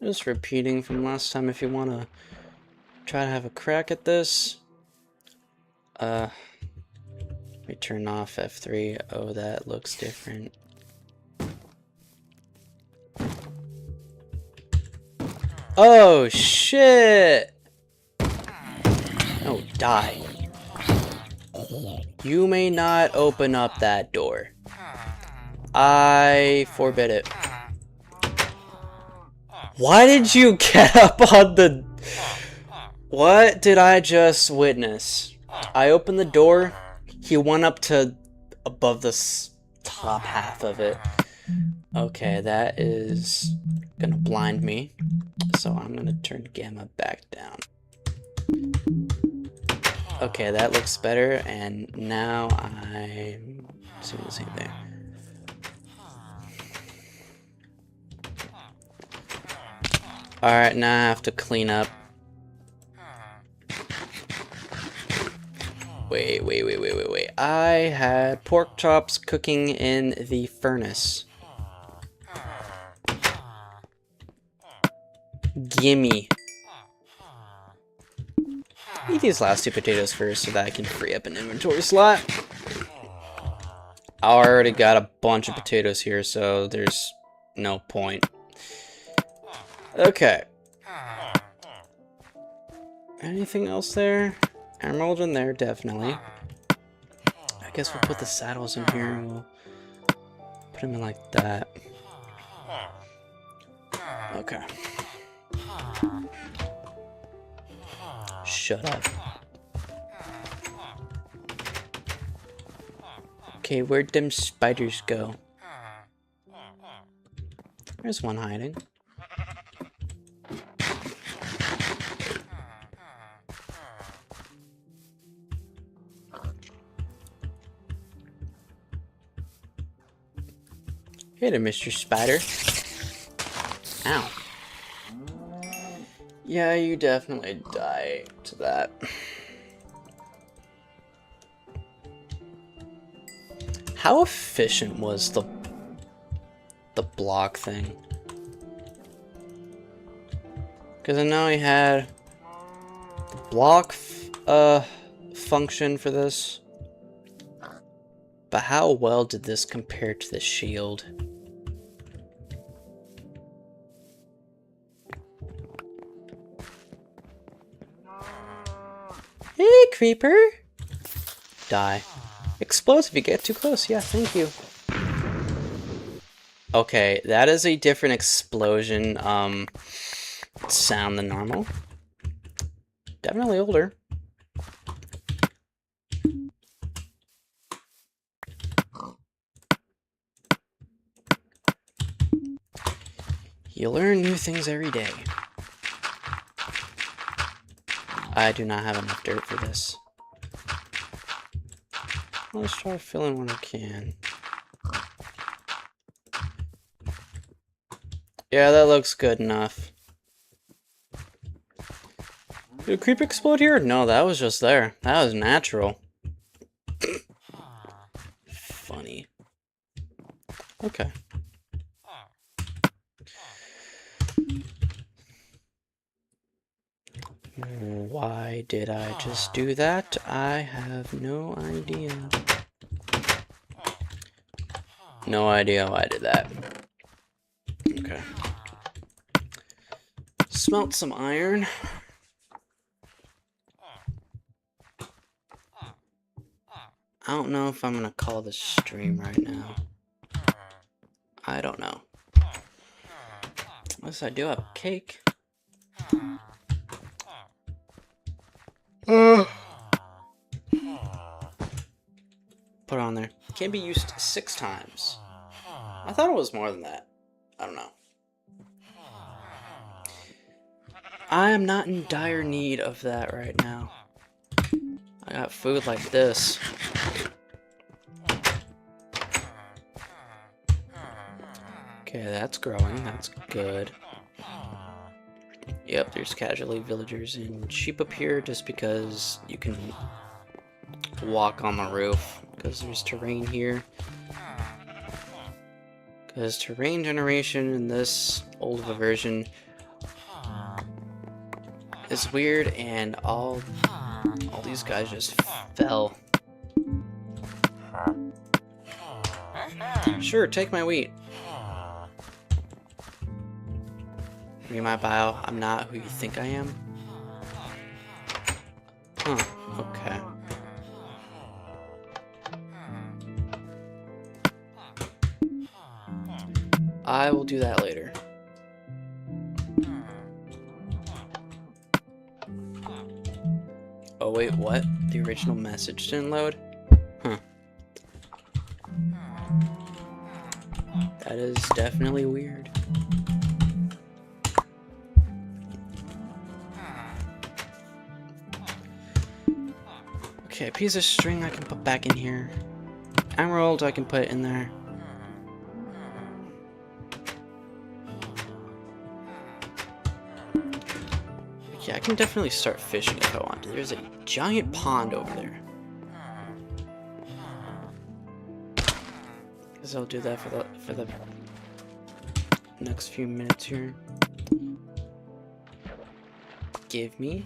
S1: just repeating from last time. If you want to try to have a crack at this, let me turn off F3. Oh, that looks different. Oh shit! Oh, die. You may not open up that door. I forbid it. Why did you get up on the... What did I just witness? I opened the door. He went up to above the top half of it. Okay, that is gonna blind me. So I'm gonna turn gamma back down. Okay, that looks better, and now I'm doing the same thing. Alright, now I have to clean up. Wait. I had pork chops cooking in the furnace. Gimme. Eat these last 2 potatoes first so that I can free up an inventory slot. I already got a bunch of potatoes here, so there's no point. Okay. Anything else there? Emerald in there, definitely. I guess we'll put the saddles in here and we'll put them in like that. Okay. Shut up. Okay, where'd them spiders go? There's one hiding. Hey there, Mr. Spider. Ow. Yeah, you definitely die to that. How efficient was the block thing? Because I know he had the block function for this. But how well did this compare to the shield? Hey, creeper! Die. Explodes if you get too close. Yeah, thank you. Okay, that is a different explosion sound than normal. Definitely older. You learn new things every day. I do not have enough dirt for this. Let's try filling what I can. Yeah, that looks good enough. Did a creep explode here? No, that was just there. That was natural. Funny. Okay. Why did I just do that? I have no idea. No idea why I did that. Okay. Smelt some iron. I don't know if I'm gonna call this stream right now. I don't know. Unless I do have cake. Put it on there. Can be used 6 times. I thought it was more than that. I don't know. I am not in dire need of that right now. I got food like this. Okay, that's growing. That's good. Yep, there's casualty villagers and sheep up here just because you can walk on the roof. Because there's terrain here. Because terrain generation in this old of a version is weird, and all these guys just fell. Sure, take my wheat. Read my bio. I'm not who you think I am. Huh, okay. I will do that later. Oh wait, what? The original message didn't load? Huh. That is definitely weird. Okay, a piece of string I can put back in here. Emerald I can put in there. Yeah, I can definitely start fishing if I want to. There's a giant pond over there. Guess I'll do that for the next few minutes here. Give me.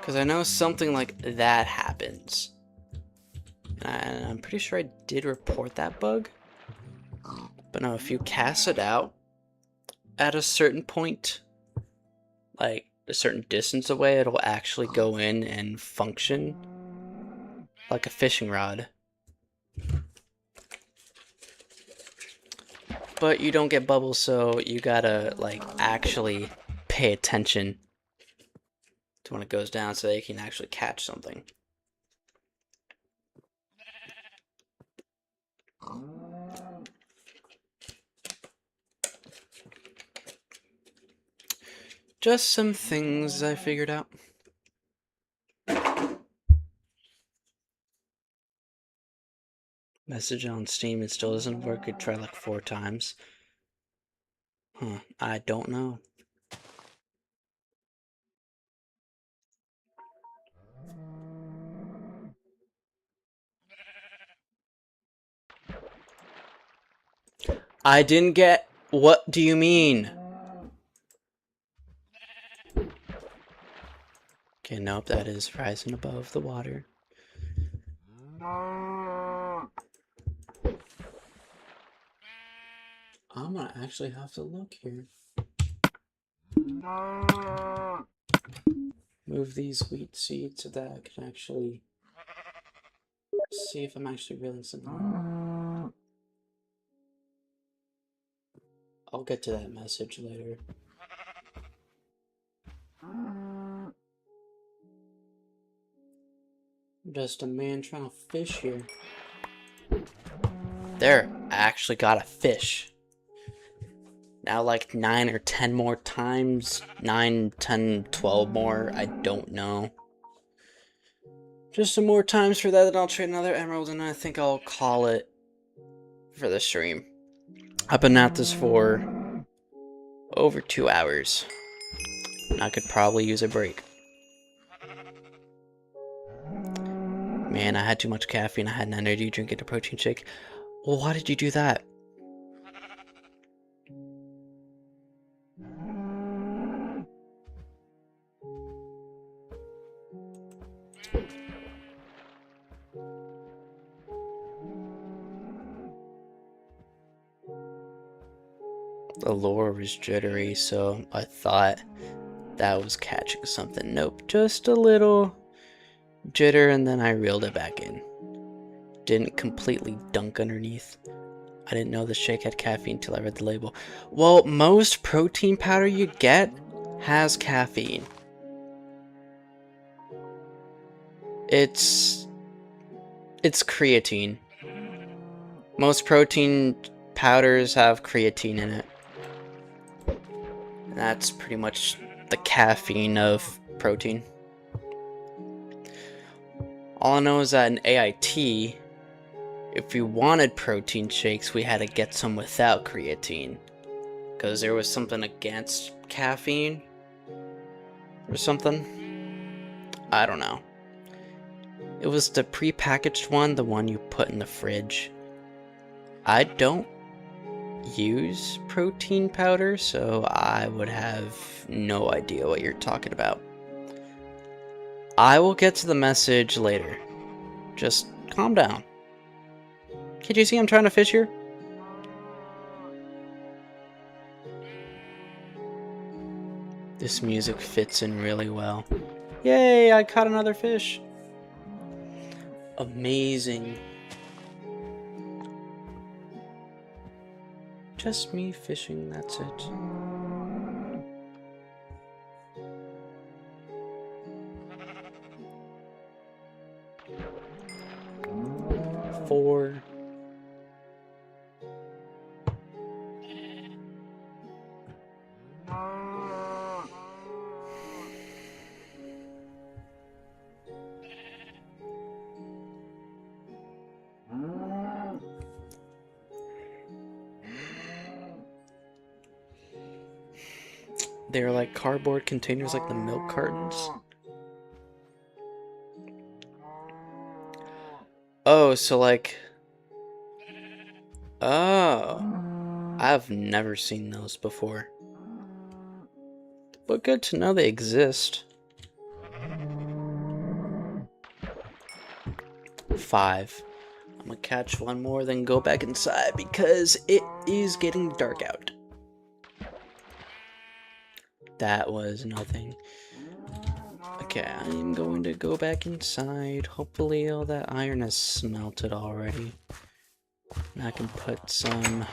S1: Because I know something like that happens. And I'm pretty sure I did report that bug. But no, if you cast it out at a certain point, like a certain distance away, it'll actually go in and function like a fishing rod. But you don't get bubbles, so you gotta like actually pay attention to when it goes down so they can actually catch something. Just some things I figured out. Message on Steam, it still doesn't work. It tried like 4 times. Huh, I don't know. I didn't get... What do you mean? Okay, nope, that is rising above the water. I'm gonna actually have to look here. Move these wheat seeds so that I can actually see if I'm actually reeling something. I'll get to that message later. I'm just a man trying to fish here. There, I actually got a fish. Now like 9 or 10 more times. 9, 10, 12 more. I don't know. Just some more times for that, then I'll trade another emerald, and I think I'll call it for the stream. I've been at this for over 2 hours. I could probably use a break. Man, I had too much caffeine. I had an energy drink and a protein shake. Well, why did you do that? The lure was jittery, so I thought that was catching something. Nope, just a little jitter, and then I reeled it back in. Didn't completely dunk underneath. I didn't know the shake had caffeine until I read the label. Well, most protein powder you get has caffeine. It's creatine. Most protein powders have creatine in it. And that's pretty much the caffeine of protein. All I know is that in AIT, if we wanted protein shakes, we had to get some without creatine. Because there was something against caffeine or something. I don't know. It was the pre-packaged one, the one you put in the fridge. I don't use protein powder, so I would have no idea what you're talking about. I will get to the message later. Just calm down. Can't you see I'm trying to fish here? This music fits in really well. Yay, I caught another fish. Amazing. Just me fishing, that's it. Four. They're like cardboard containers, like the milk cartons. Oh, so like... Oh. I've never seen those before. But good to know they exist. 5. I'm gonna catch one more, then go back inside because it is getting dark out. That was nothing. Okay, I'm going to go back inside. Hopefully all that iron has smelted already. And I can put some...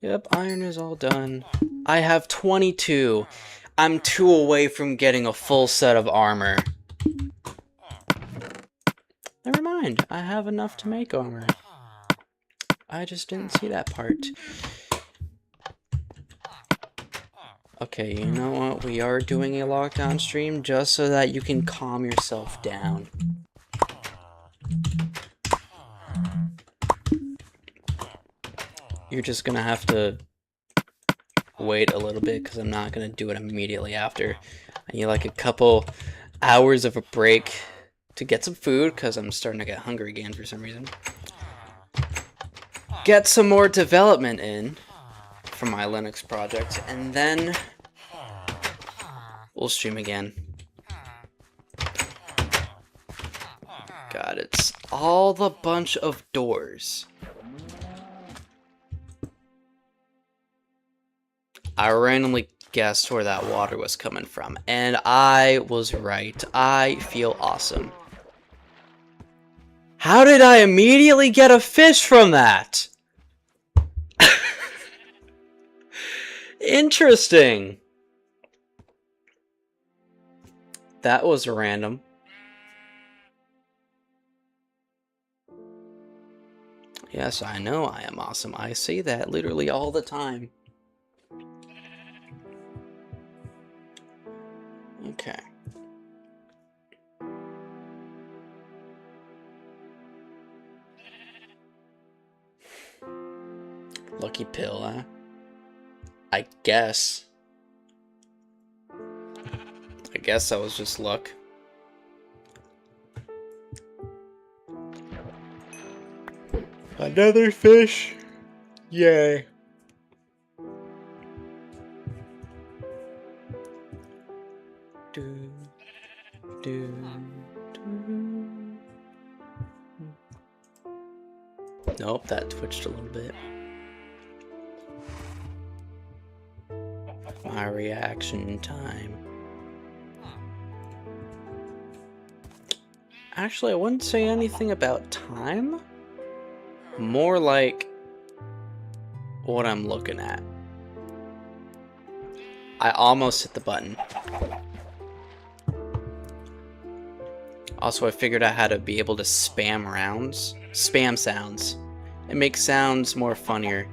S1: Yep, iron is all done. I have 22. I'm 2 away from getting a full set of armor. Never mind, I have enough to make armor. I just didn't see that part. Okay, you know what? We are doing a lockdown stream just so that you can calm yourself down. You're just gonna have to wait a little bit because I'm not gonna do it immediately after. I need like a couple hours of a break to get some food because I'm starting to get hungry again for some reason. Get some more development in for my Linux project, and then we'll stream again. God, it's all the bunch of doors. I randomly guessed where that water was coming from, and I was right. I feel awesome. How did I immediately get a fish from that? Interesting. That was random. Yes, I know I am awesome. I say that literally all the time. Okay. Lucky pill, huh? I guess. I guess that was just luck. Another fish! Yay. Nope, that twitched a little bit. my reaction time. Actually, I wouldn't say anything about time. More like what I'm looking at. I almost hit the button. Also, I figured out how to be able to spam sounds. It makes sounds more funnier.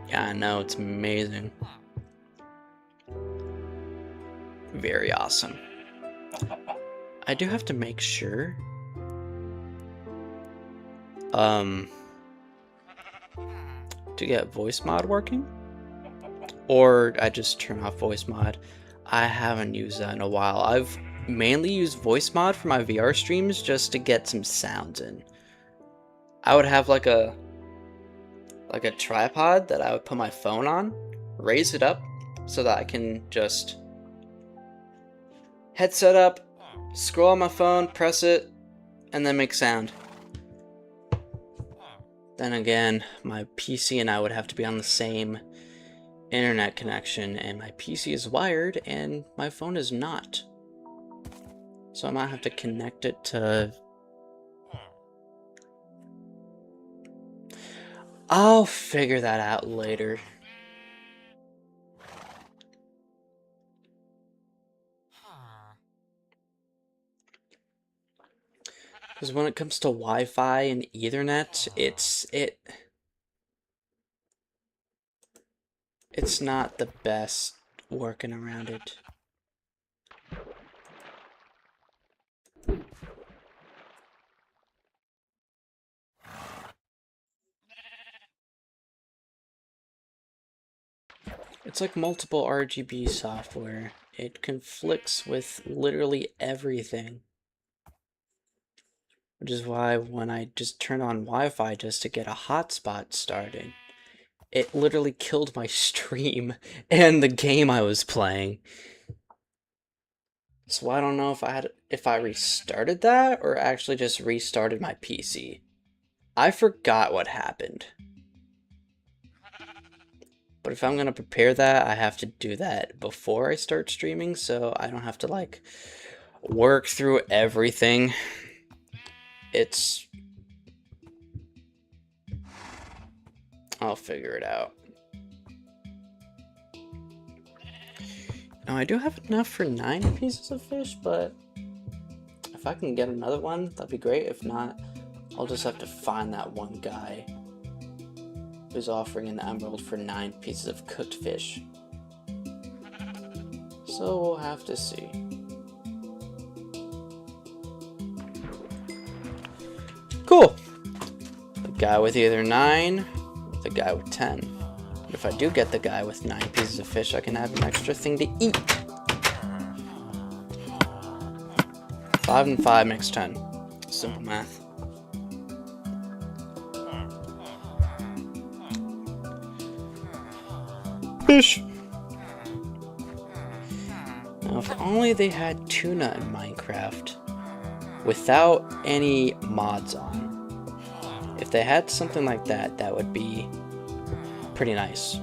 S1: Yeah, I know, it's amazing. Very awesome. I do have to make sure. To get voice mod working. Or I just turn off voice mod. I haven't used that in a while. I've mainly used voice mod for my VR streams just to get some sounds in. I would have like a tripod that I would put my phone on, raise it up so that I can just headset up, scroll on my phone, press it, and then make sound. Then again, my PC and I would have to be on the same internet connection, and my PC is wired and my phone is not. So I might have to connect it to... I'll figure that out later. Because when it comes to Wi-Fi and Ethernet, it's not the best working around it. It's like multiple RGB software. It conflicts with literally everything. Which is why when I just turn on Wi-Fi just to get a hotspot started, it literally killed my stream and the game I was playing. So I don't know if I restarted that or actually just restarted my PC. I forgot what happened. But if I'm gonna prepare that, I have to do that before I start streaming, so I don't have to like work through everything. I'll figure it out. Now I do have enough for 9 pieces of fish, but if I can get another one, that'd be great. If not, I'll just have to find that one guy who's offering an emerald for 9 pieces of cooked fish. So we'll have to see. Cool. The guy with either 9, or the guy with 10. If I do get the guy with 9 pieces of fish, I can have an extra thing to eat. 5 and 5 makes 10. Simple math. Fish! Now, if only they had tuna in Minecraft without any mods on. If they had something like that, that would be pretty nice.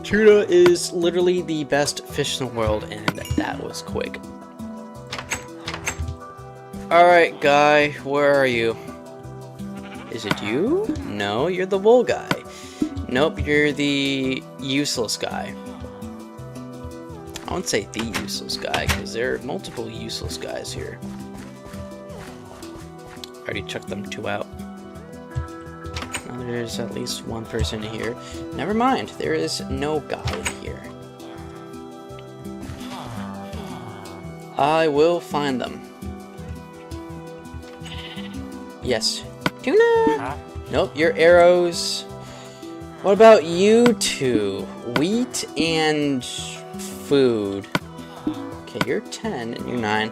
S1: Tuna is literally the best fish in the world, and that was quick. Alright, guy, where are you? Is it you? No, you're the wool guy. Nope, you're the useless guy. I won't say the useless guy, because there are multiple useless guys here. Already chucked them 2 out. Now there's at least 1 person here. Never mind, there is no guy here. I will find them. Yes. Tuna! Nope, your arrows. What about you two? Wheat and food. Okay, you're 10 and you're 9.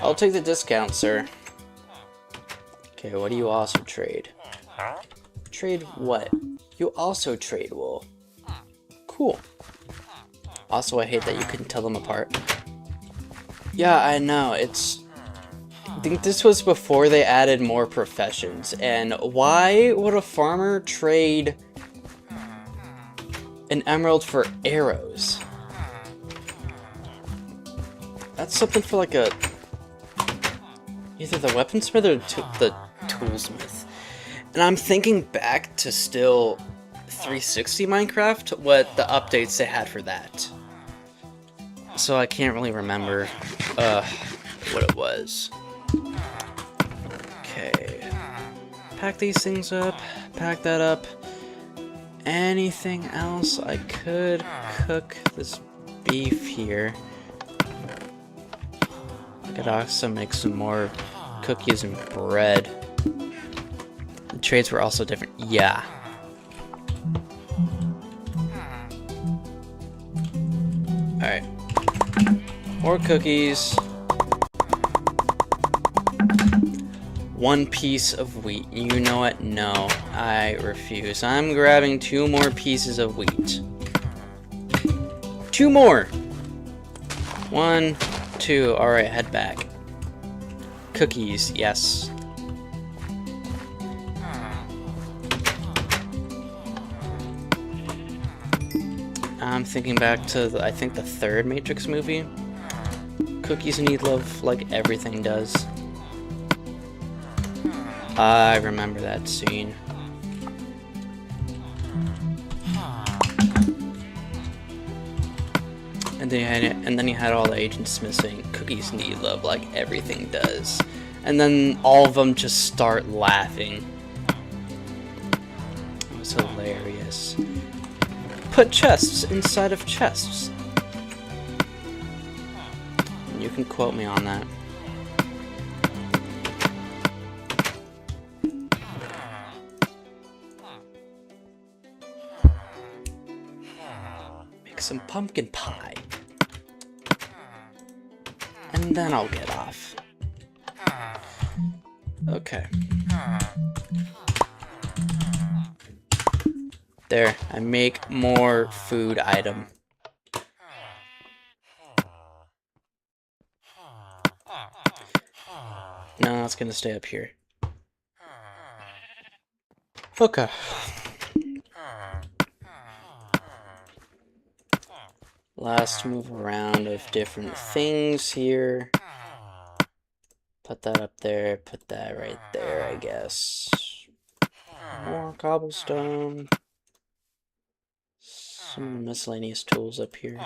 S1: I'll take the discount, sir. Okay, what do you also trade? Trade what? You also trade wool. Cool. Also, I hate that you couldn't tell them apart. Yeah, I know. I think this was before they added more professions. And why would a farmer trade an emerald for arrows? That's something for like a... either the weaponsmith or the toolsmith. And I'm thinking back to still 360 Minecraft, what the updates they had for that. So I can't really remember what it was. Okay. Pack these things up. Pack that up. Anything else? I could cook this beef here. I could also make some more cookies and bread. The trades were also different. Yeah. Alright. More cookies. 1 piece of wheat. You know what? No, I refuse. I'm grabbing 2 more pieces of wheat. 2 more! 1, 2. Alright, head back. Cookies, yes. I'm thinking back to, I think, the 3rd Matrix movie. Cookies need love like everything does. I remember that scene. And then you had all the Agent Smiths saying, cookies need love like everything does. And then all of them just start laughing. It was hilarious. Put chests inside of chests. You can quote me on that. Make some pumpkin pie. And then I'll get off. Okay. There, I make more food item. No, it's gonna stay up here. Okay. Last move around of different things here. Put that up there, put that right there, I guess. More cobblestone. Some miscellaneous tools up here.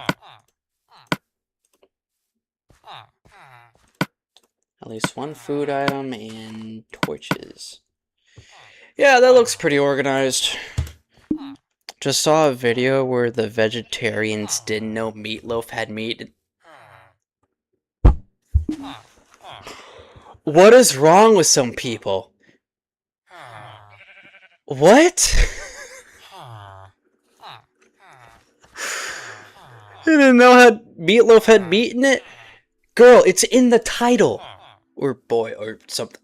S1: At least 1 food item and torches. Yeah, that looks pretty organized. Just saw a video where the vegetarians didn't know meatloaf had meat. What is wrong with some people? What? You didn't know how meatloaf had meat in it? Girl, it's in the title. Or boy, or something.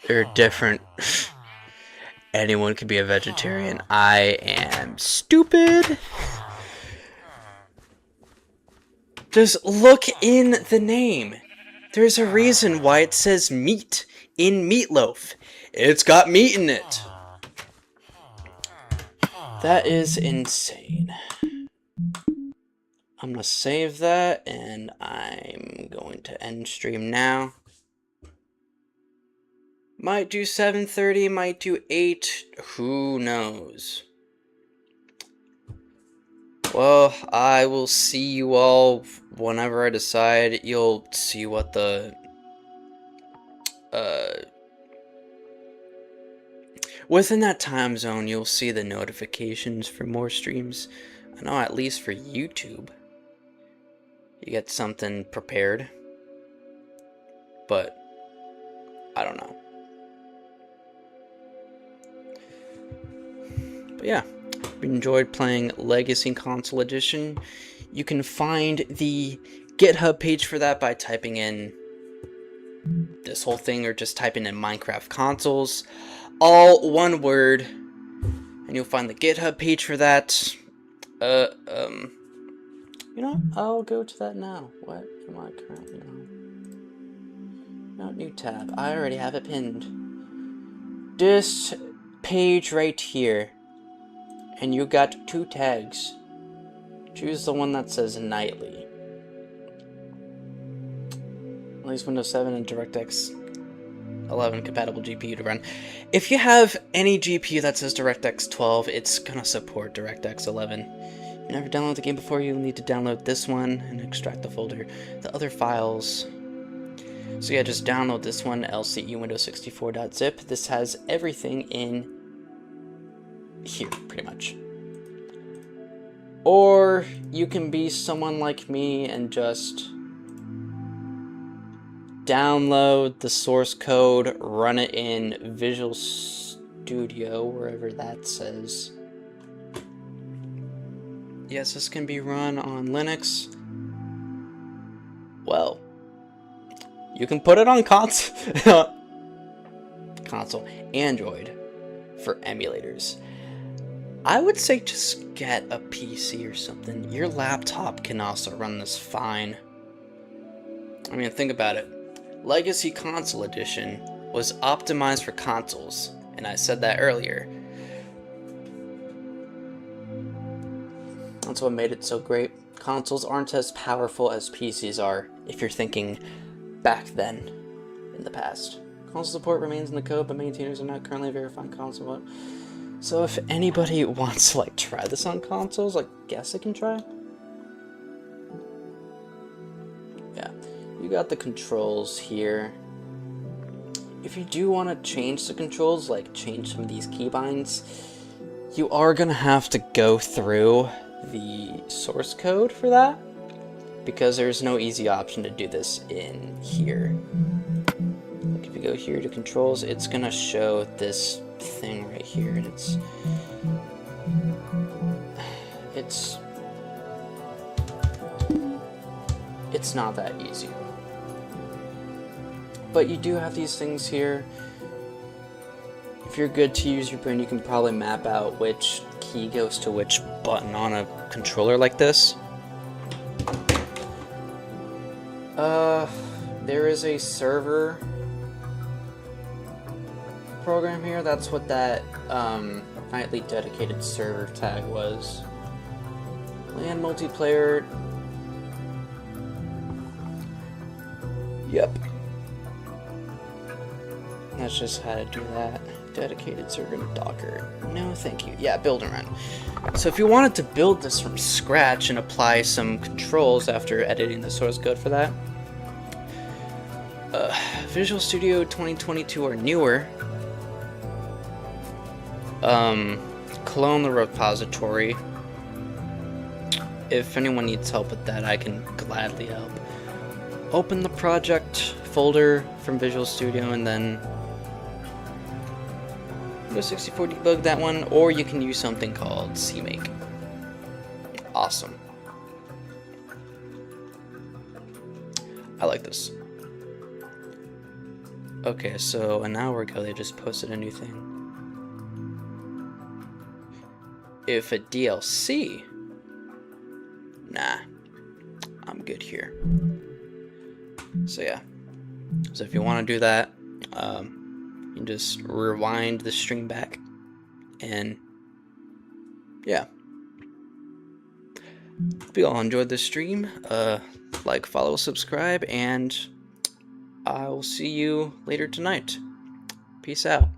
S1: They're different. Anyone can be a vegetarian. I am stupid. Just look in the name. There's a reason why it says meat in meatloaf. It's got meat in it. That is insane. I'm gonna save that, and I'm going to end stream now. Might do 7:30, might do 8, who knows. Well, I will see you all whenever I decide. You'll see what the within that time zone, you'll see the notifications for more streams. I know, at least for YouTube, you get something prepared, but I don't know. But yeah, if you enjoyed playing Legacy Console Edition, you can find the GitHub page for that by typing in this whole thing, or just typing in Minecraft consoles, all one word, and you'll find the GitHub page for that. You know, I'll go to that now. What am I currently on? No, new tab. I already have it pinned. This page right here. And you got 2 tags. Choose the one that says nightly. At least Windows 7 and DirectX 11 compatible GPU to run. If you have any GPU that says DirectX 12, it's gonna support DirectX 11. If you never downloaded the game before, you'll need to download this one and extract the folder. The other files. So yeah, just download this one, LCE Windows 64.zip. This has everything in here, pretty much. Or you can be someone like me and just download the source code, run it in Visual Studio, wherever that says. Yes, this can be run on Linux. Well, you can put it on console, Android for emulators. I would say just get a PC or something. Your laptop can also run this fine. I mean, think about it. Legacy Console Edition was optimized for consoles, and I said that earlier. That's what made it so great. Consoles aren't as powerful as PCs are, if you're thinking back then, in the past. Console support remains in the code, but maintainers are not currently verifying console mode. So if anybody wants to like try this on consoles, I guess I can try. Yeah, you got the controls here. If you do want to change the controls, like change some of these keybinds, you are gonna have to go through the source code for that, because there's no easy option to do this in here. Like if you go here to controls, it's gonna show this thing right here, and it's not that easy. But you do have these things here. If you're good to use your brain, you can probably map out which key goes to which button on a controller like this. There is a server program here. That's what that nightly dedicated server tag was. LAN multiplayer. Yep. That's just how to do that. Dedicated server and Docker. No, thank you. Yeah, build and run. So if you wanted to build this from scratch and apply some controls after editing the source code for that, Visual Studio 2022 or newer, clone the repository. If anyone needs help with that, I can gladly help. Open the project folder from Visual Studio and then Windows 64 debug that one, or you can use something called CMake. Awesome. I like this. Okay, so an hour ago they just posted a new thing. If a DLC, nah, I'm good here. So yeah, so if you want to do that, you can just rewind the stream back, and yeah. Hope you all enjoyed this stream. Like, follow, subscribe, and I will see you later tonight. Peace out.